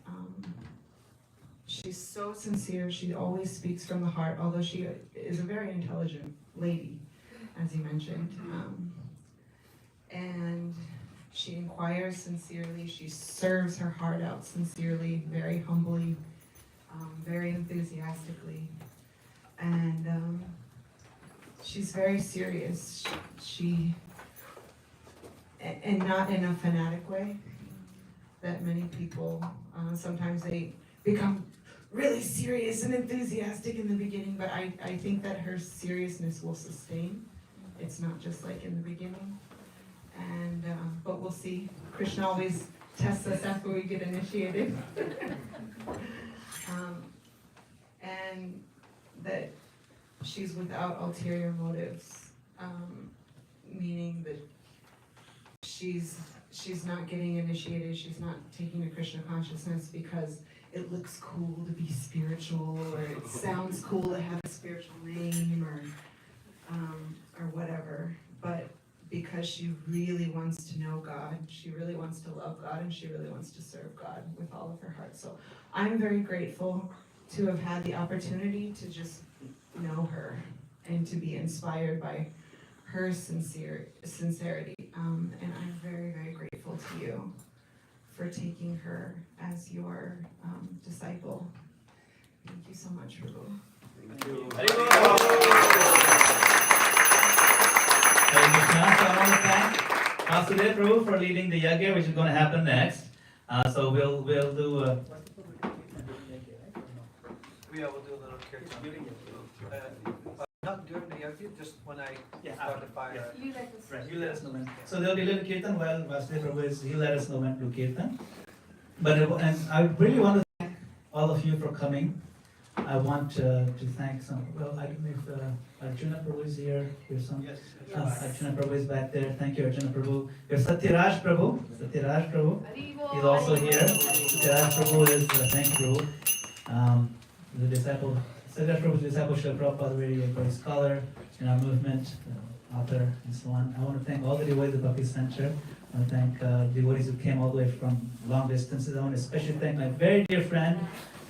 She's so sincere, she always speaks from the heart, although she is a very intelligent lady, as you mentioned. And she inquires sincerely, she serves her heart out sincerely, very humbly, very enthusiastically. And she's very serious. And not in a fanatic way, that many people, sometimes they become really serious and enthusiastic in the beginning, but I think that her seriousness will sustain. It's not just like in the beginning. And but we'll see. Krishna always tests us after we get initiated. And that she's without ulterior motives, meaning that she's not getting initiated, she's not taking to Krishna consciousness because it looks cool to be spiritual, or it sounds cool to have a spiritual name, or whatever, but because she really wants to know God, she really wants to love God, and she really wants to serve God with all of her heart. So I'm very grateful to have had the opportunity to just know her and to be inspired by her sincerity. And I'm very, very grateful to you for taking her as your disciple. Thank you so much, Prabhu.
Hare Krishna. So I want to thank Vasudev Prabhu for leading the yagya, which is going to happen next. So we'll do.
We will do a little kirtan. Not during the yagya, just when I start the fire.
Right, you let us know when. So there'll be a little kirtan while Vasudev Prabhu is. He'll let us know when to do kirtan. But and I really want to thank all of you for coming. I want to thank some. Well, I don't know if Arjuna Prabhu is here. There's some.
Yes.
Arjuna Prabhu is back there. Thank you, Arjuna Prabhu. There's Satyaraj Prabhu. Satyaraj Prabhu. He's also here. Satyaraj Prabhu is, thank you, Prabhu. The disciple, Satyaraj Prabhu is the disciple of Srila Prabhupada, very great scholar in our movement, author, and so on. I want to thank all the devotees of the Bhakti Center. I want to thank devotees who came all the way from long distances. I want to especially thank my very dear friend,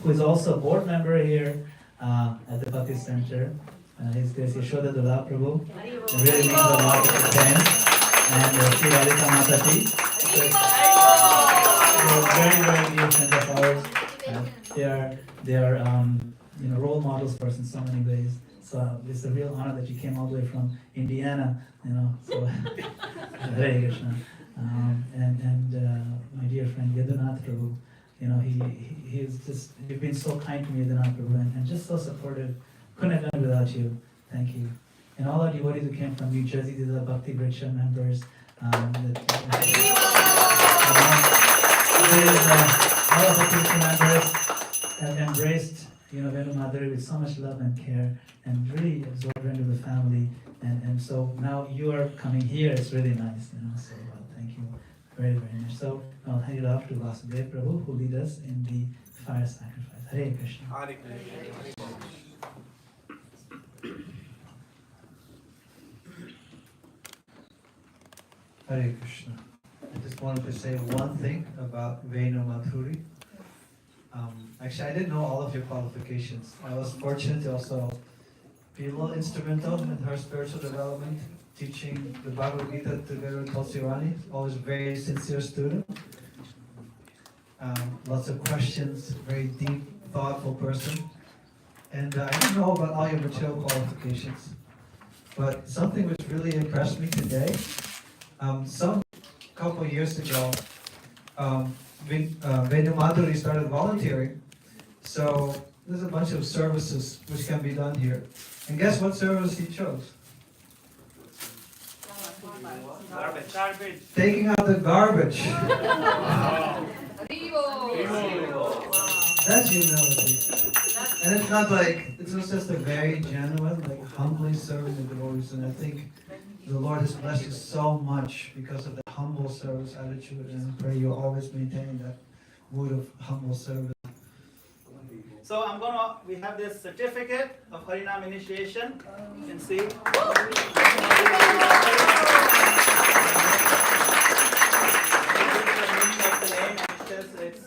who is also a board member here at the Bhakti Center. His Grace Yashoda Dula Prabhu. It really means a lot to him. And Sri Radhika Mataji. Very, very dear friends of ours. They are role models for us in so many ways. So it's a real honor that you came all the way from Indiana, so Hare Krishna. And my dear friend Yadunath Prabhu, you've been so kind to me, Yadunath Prabhu, and just so supportive. Couldn't have done it without you. Thank you. And all our devotees who came from New Jersey, these are Bhakti Vriksha members. All of the Bhakti Vriksha members have embraced Venu Madhuri with so much love and care, and really absorbed her into the family. And so now you are coming here. It's really nice, So thank you very, very much. So I'll hand it off to Vasudev Prabhu, who lead us in the fire sacrifice. Hare Krishna.
Hare Krishna.
Hare Krishna. I just wanted to say one thing about Venu Madhuri. Actually, I didn't know all of your qualifications. I was fortunate to also be a little instrumental in her spiritual development, teaching the Bhagavad Gita together with Tulsi Rani. Always a very sincere student. Lots of questions, very deep, thoughtful person. And I didn't know about all your material qualifications. But something which really impressed me today, some couple years ago, Venu Madhuri started volunteering. So there's a bunch of services which can be done here. And guess what service he chose?
Garbage.
Taking out the garbage. That's humility. And it's not it's just a very genuine, humbly serving the devotees. And I think the Lord has blessed you so much because of that humble service attitude. And I pray you're always maintaining that mood of humble service.
So we have this certificate of Harinam initiation. You can see.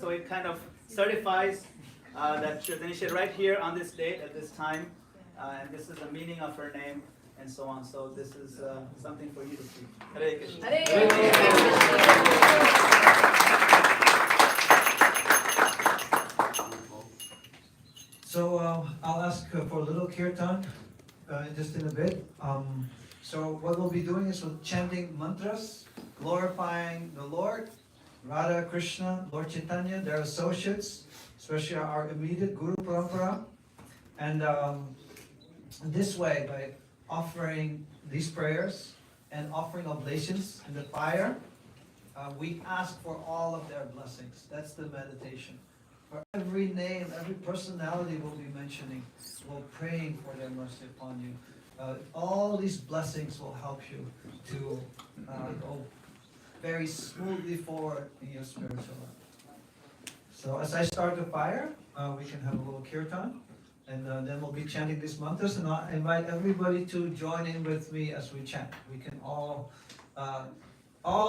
So it kind of certifies that she was initiated right here on this date at this time, and this is the meaning of her name and so on. So this is something for you to see. Hare Krishna.
So I'll ask for a little kirtan just in a bit. So what we'll be doing is we're chanting mantras, glorifying the Lord, Radha, Krishna, Lord Chaitanya, their associates, especially our immediate Guru Parampara. And this way, by offering these prayers and offering oblations in the fire, we ask for all of their blessings. That's the meditation. For every name, every personality we'll be mentioning, we'll praying for their mercy upon you. All these blessings will help you to go very smoothly forward in your spiritual life. So as I start the fire, we can have a little kirtan, and then we'll be chanting these mantras, and I invite everybody to join in with me as we chant. We can all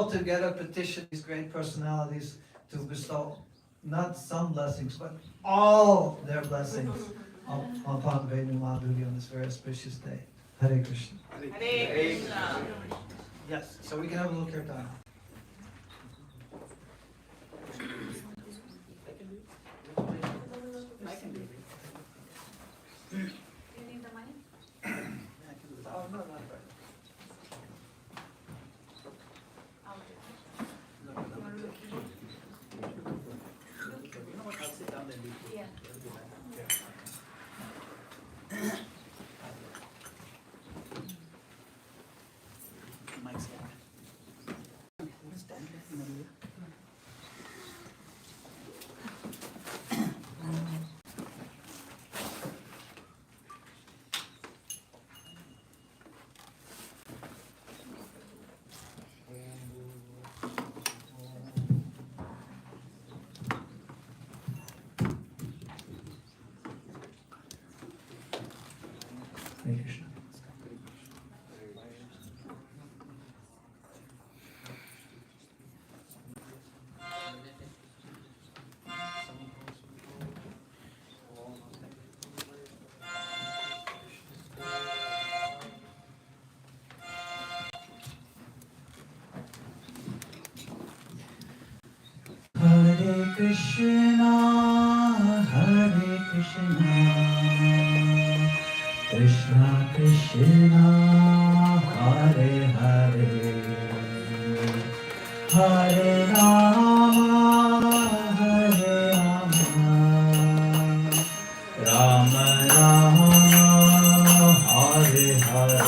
together petition these great personalities to bestow not some blessings, but all their blessings upon Venu Madhuri on this very auspicious day. Hare Krishna.
Hare Krishna.
Yes, so we can have a little kirtan.
I can do it.
You need the money?
Oh, no, not right.
I'll do
No, no, no.
You know what? I'll sit down and do it.
Yeah.
Mike's stand. Stand in the middle.
Hare Krishna.
Hare Krishna, Hare Krishna, Krishna Krishna, Hare Hare, Hare Rama, Hare Rama, Rama Rama, Hare Hare.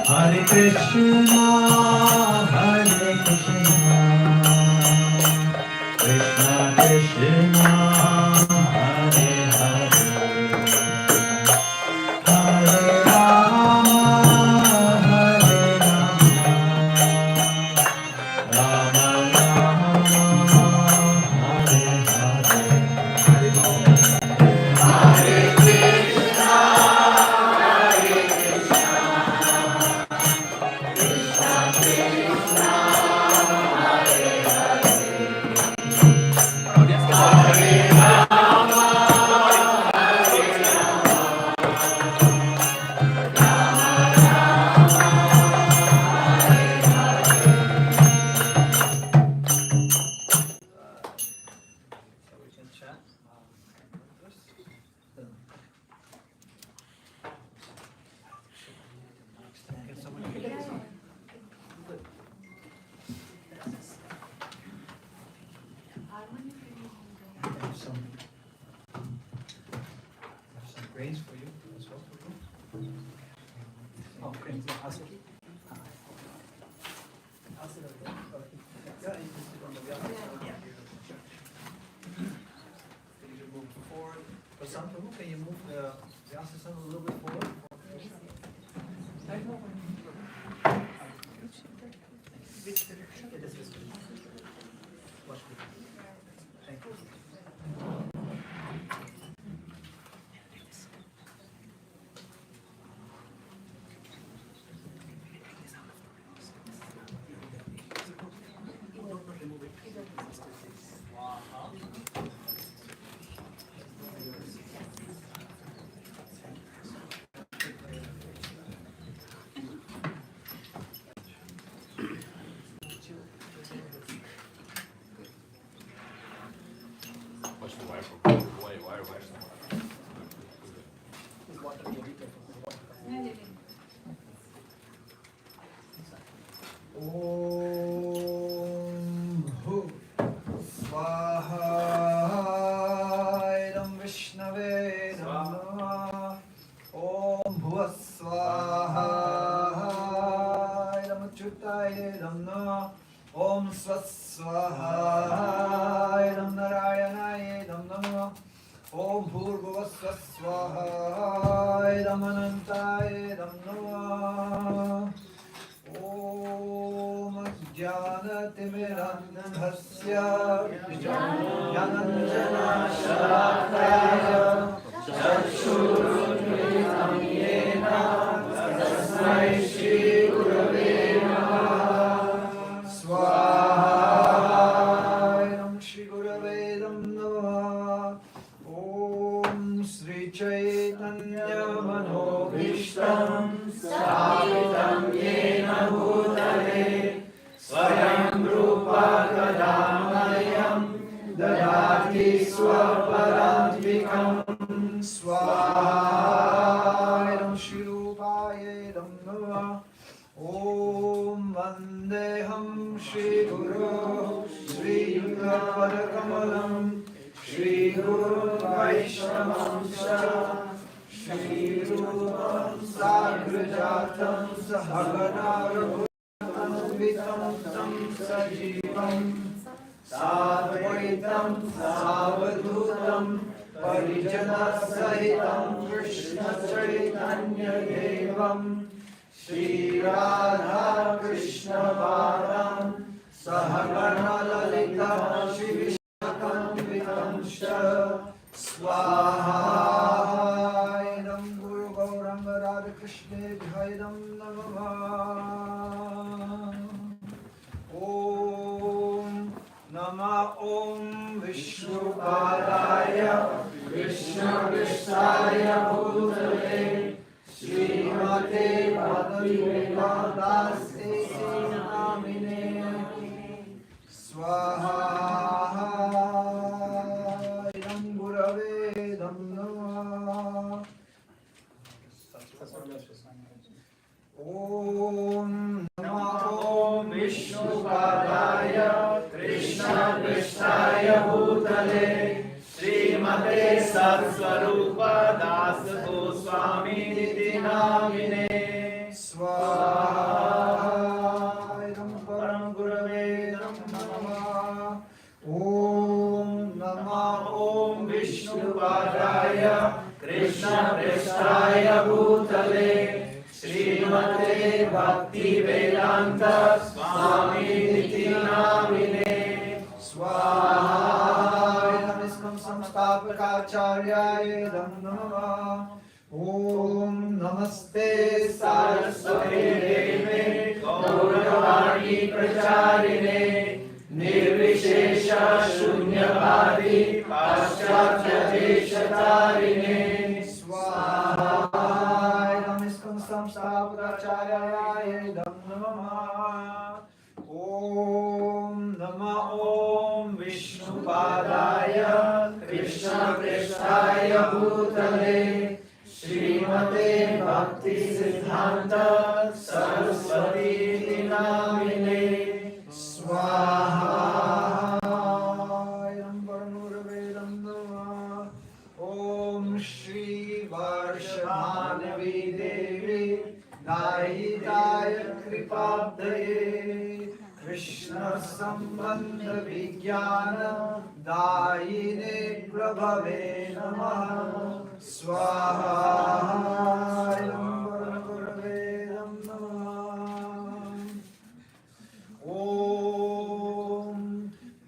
Hare Krishna, Hare Krishna, Krishna Krishna, Hare Hare, Hare Rama, Hare Rama, Rama Rama, Hare
So we can chat. Can someone get this on? Good. Have some grains for you as well for you.
Oh, great. I'll sit. I'll sit over there. Yeah, you can sit on the
Yeah. Can you just move forward? Prasanth Prabhu, can you move the asana a little bit forward?
Which direction? It is this way. Watch me. Thank you.
Watch the wire. Wire.
Namo. Om Swaswaha Narayanaye Namo. Om Bhurgavaswaswaha Anantaye Namo. Om Jnanatimirandhasya Jnananjana Shalakaya Chakshurunmilitam Yena Tasmai Shri Gurave Namaha. Swaha Shri Gurave Namaha. Om Sri Chaitanya Manobhishtam Sthapitam Yena Bhutale Swayam Rupa Kadamayam Dadati Swaparantikam. Swaham Shri Rupaye Namaha. Om Vandeham Shri Guru Shri Yugapadakamalam Shri Guru Vaishnavam Shri Rupam Sagrajatam Sahagana Raghutam Vitam Tam Sajivam Sadvaitam Savadhutam Parijana Sahitam Krishna Chaitanya Devam Shri Radha Krishna Padam Sahagana Lalita Shri Vishakam Vitam Swaha Idam Guru Gauranga Radha Krishna Bhaidam Namaha. Om Nama Om Vishnu Padaya Krishna Krishnaya Bhutale Srimate Bhakti Namine Swaha Idam Gurave Namaha. Om Nama Om Vishnu Padaya Krishna Krishnaya Bhutale Srimate Satsvarupa Das Goswami Niti Namine Swaha Idam Param Gurave Namaha. Om Nama Om Vishnu Padaya Krishna Krishnaya Bhutale Srimate Bhakti Vedanta Swami Niti Namine Swaha Namaskam Samstapakacharyaye Namaha. Om Namaste Saraswati Deve Gauravani Pracharine Nirvishesha Shunyavadi Paschatya Deshatarine Swaha Namaskam Samstapakacharyaye Namaha. Om Nama Om Vishnu Padaya Krishna Krishnaya Bhutale Srimate Bhakti Siddhanta Saraswati Namine Swaha Idam Paramurave Namaha. Om Shri Varshavanavi Devi Nahitaya Kripabdaye Krishna Sambandha Vijnana Dayine Prabhave Namaha. Swaha Idam Paramurave Namaha. Om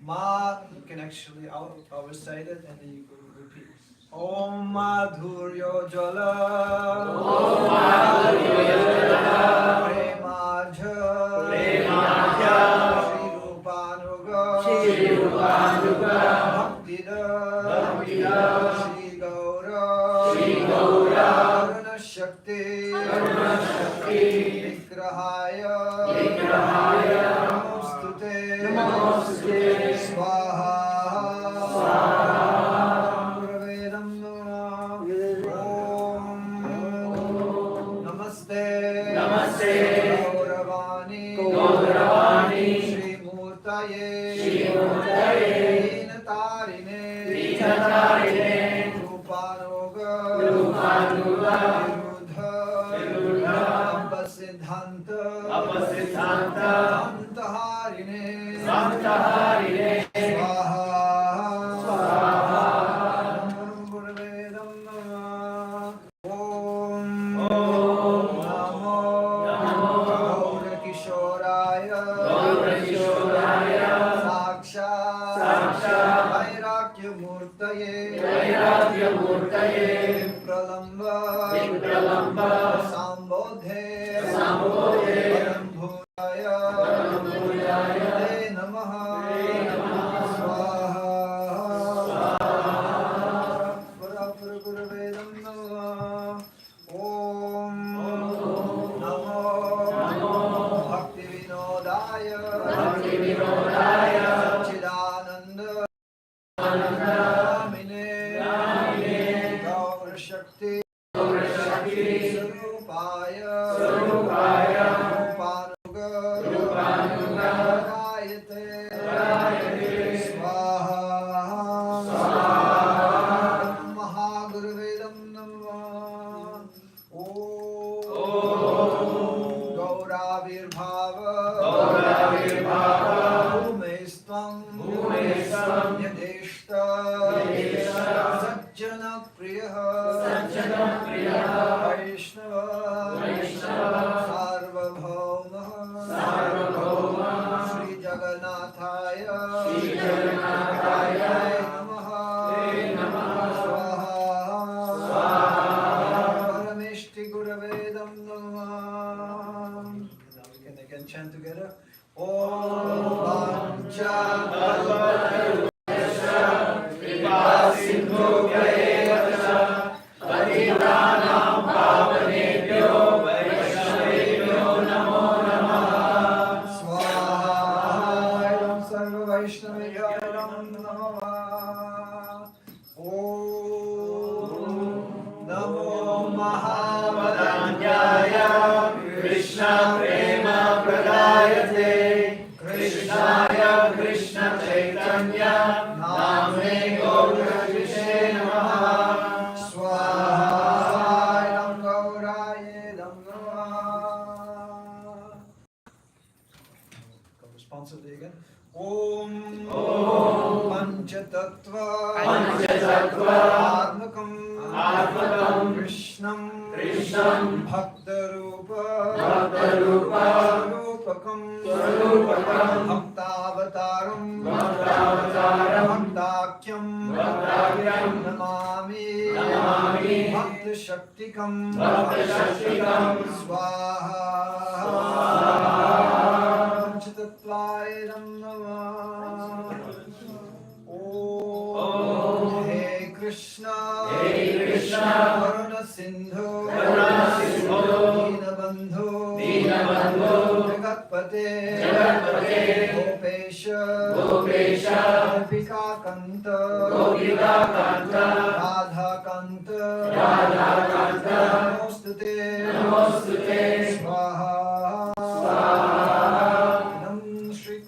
Ma. You can actually I'll recite it and then you can repeat. Om Madhuryo Jala. Om Madhuryo Jala. Premaja. Shri Rupanuga. Shri Bhaktida. Shri Gaura. Karuna Shakti. Vigrahaya. Namostute. Swaha. Gurave Namaha. Om Namaste. Gauravani. Shri Murtaye. Dinatarine. Rupanuga. Virudha. Apasiddhanta. Samtaharine chant together. Om Responsively again. Om Panchatattva Atmakam Krishnam Bhaktarupa Rupakam Bhaktavataram Bhaktakyam Namami Bhakta Shaktikam Swaha Panchatattvaidam Namah. Om He Krishna Karuna Sindhu Dinabandhu Jagatpate Gopesha Gopika Kanta Radha Kanta Namostute Swaha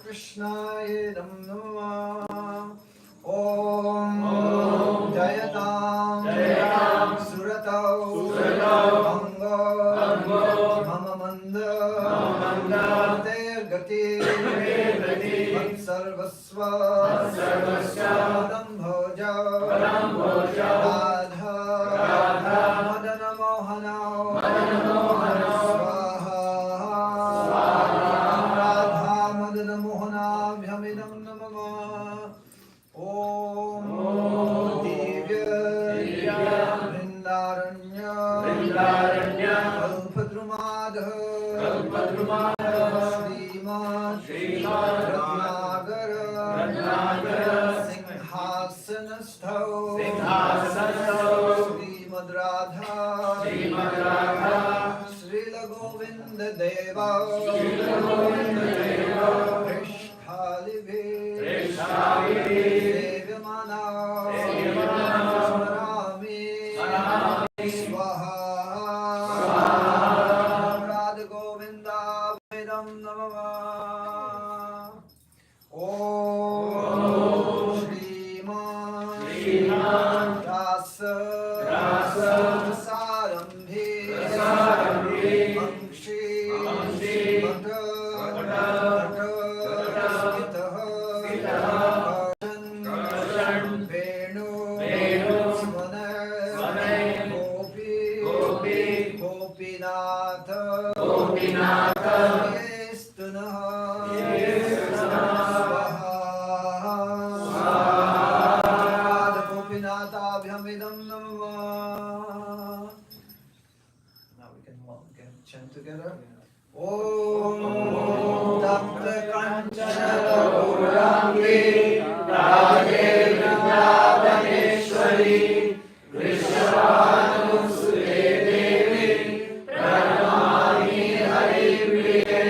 Krishnaya Namah. Om Jayatam Suratau Bhanga Mama Manda Gati Sarvasva Padam Bhoja Radha Madana Mohana Srila Govinda Deva Sevyamana Smarami Swaha Radha Govinda Vedam Namah. Om Shriman Rasa Sarambhi Angshi Mata
Radhe Vrindavaneshwari वृषभानुसुते देवी प्रणमामि हरिप्रिये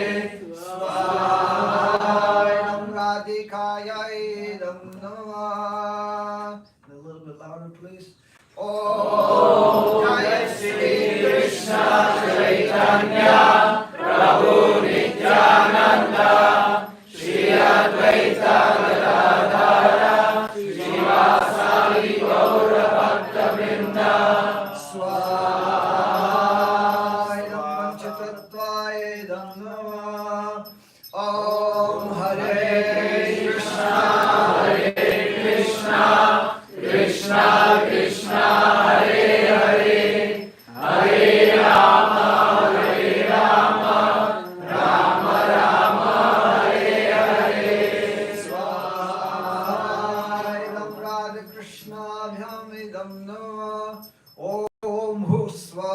स्वाहायं राधिकायै नमः. A little bit louder, please. Om Jai Shri Krishna Chaitanya Prabhu Nityananda Shri Advaita Gadadhara Srivasadi Gaura Bhaktavrinda Swahayam Panchatattvaye Namah. Om Hare Krishna Krishna Krishna Krishna Hare Hare Hare Rama Hare Rama Rama Rama Hare Hare Swahayam Radha Krishna Bhyam Idam Namah. Om Hu Swahayam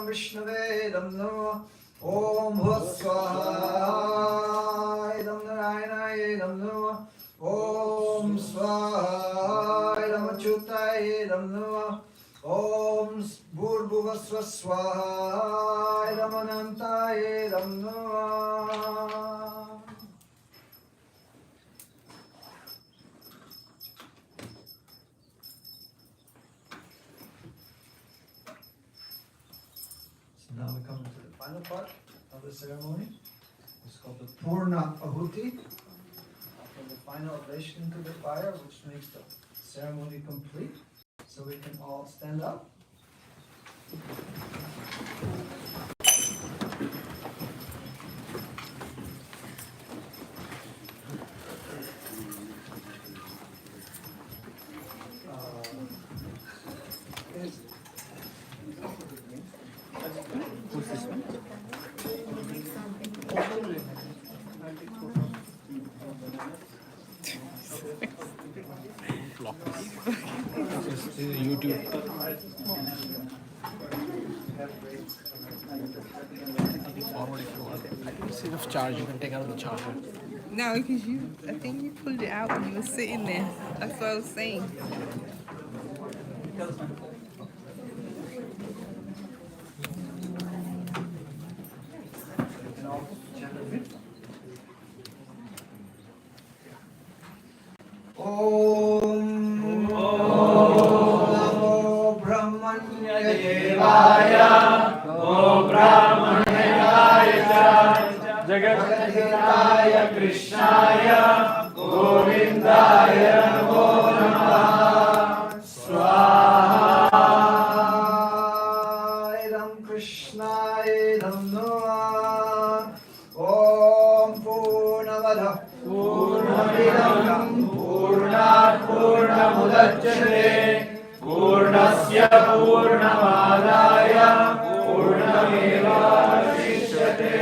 Vishnave Idam Namah. Om Hu Swahayam Narayanaye Idam Namah. Om Swahayam Achyutaye Namah. Om Bhurbhuvasva Swahayam Anantaye Namah.
So now we come to the final part of the ceremony. It's called the Purna Ahuti. From the final oblation into the fire, which makes the ceremony complete. So we can all stand up.
No, because I think you pulled it out when you were sitting there. That's what I was saying.
Om Namo Brahmanya Devaya Om Brahmanaya Jagadhitaya Krishnaya Govindaya Namo Namah. Swahayam Krishnaya Namah. Om Purnamada Purnamidam Purnat Purnamudachyate Purnasya Purnamadaya Purnamevashishyate.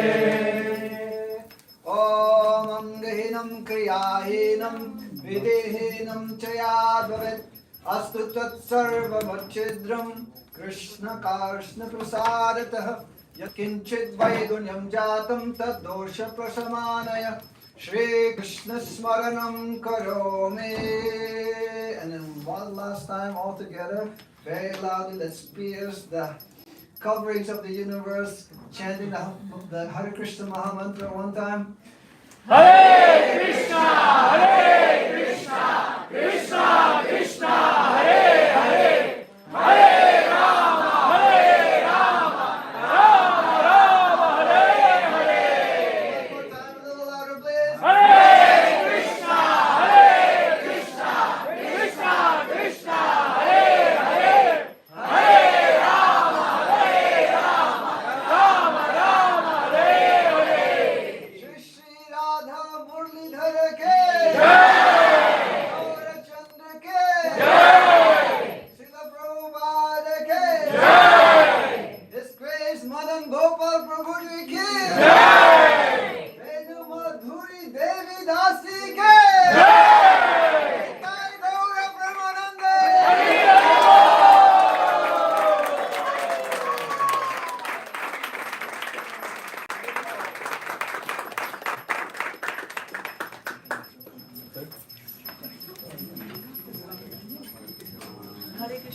Om Angahinam Kriyahinam Videhinam Chayadvavet Astu Tat Sarvamachidram Krishna Karshna Prasadatah Yakinchit Vaidunyam Jatam Tad Dosha Prasamanaya Shri Krishna Smaranam Karome. And then one last time all together, very loudly, let's pierce the coverings of the universe, chanting the Hare Krishna Mahamantra one time. Hare Krishna, Hare Krishna, Krishna Krishna, Hare Hare, Hare Rama, Hare Rama, Rama Rama, Hare Hare. One more time, a little louder, please. Hare Krishna, Hare Krishna, Krishna Krishna, Hare Hare, Hare Rama, Hare Rama, Rama Rama, Hare Hare. Shri Shri Radha Murlidhara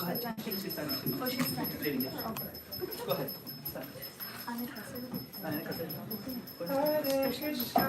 She's standing too.
Oh, she's standing.
Leading it.
Okay.
Go ahead. Stand.
Anne Kasser.
Anne Kasser.
Hare Krishna.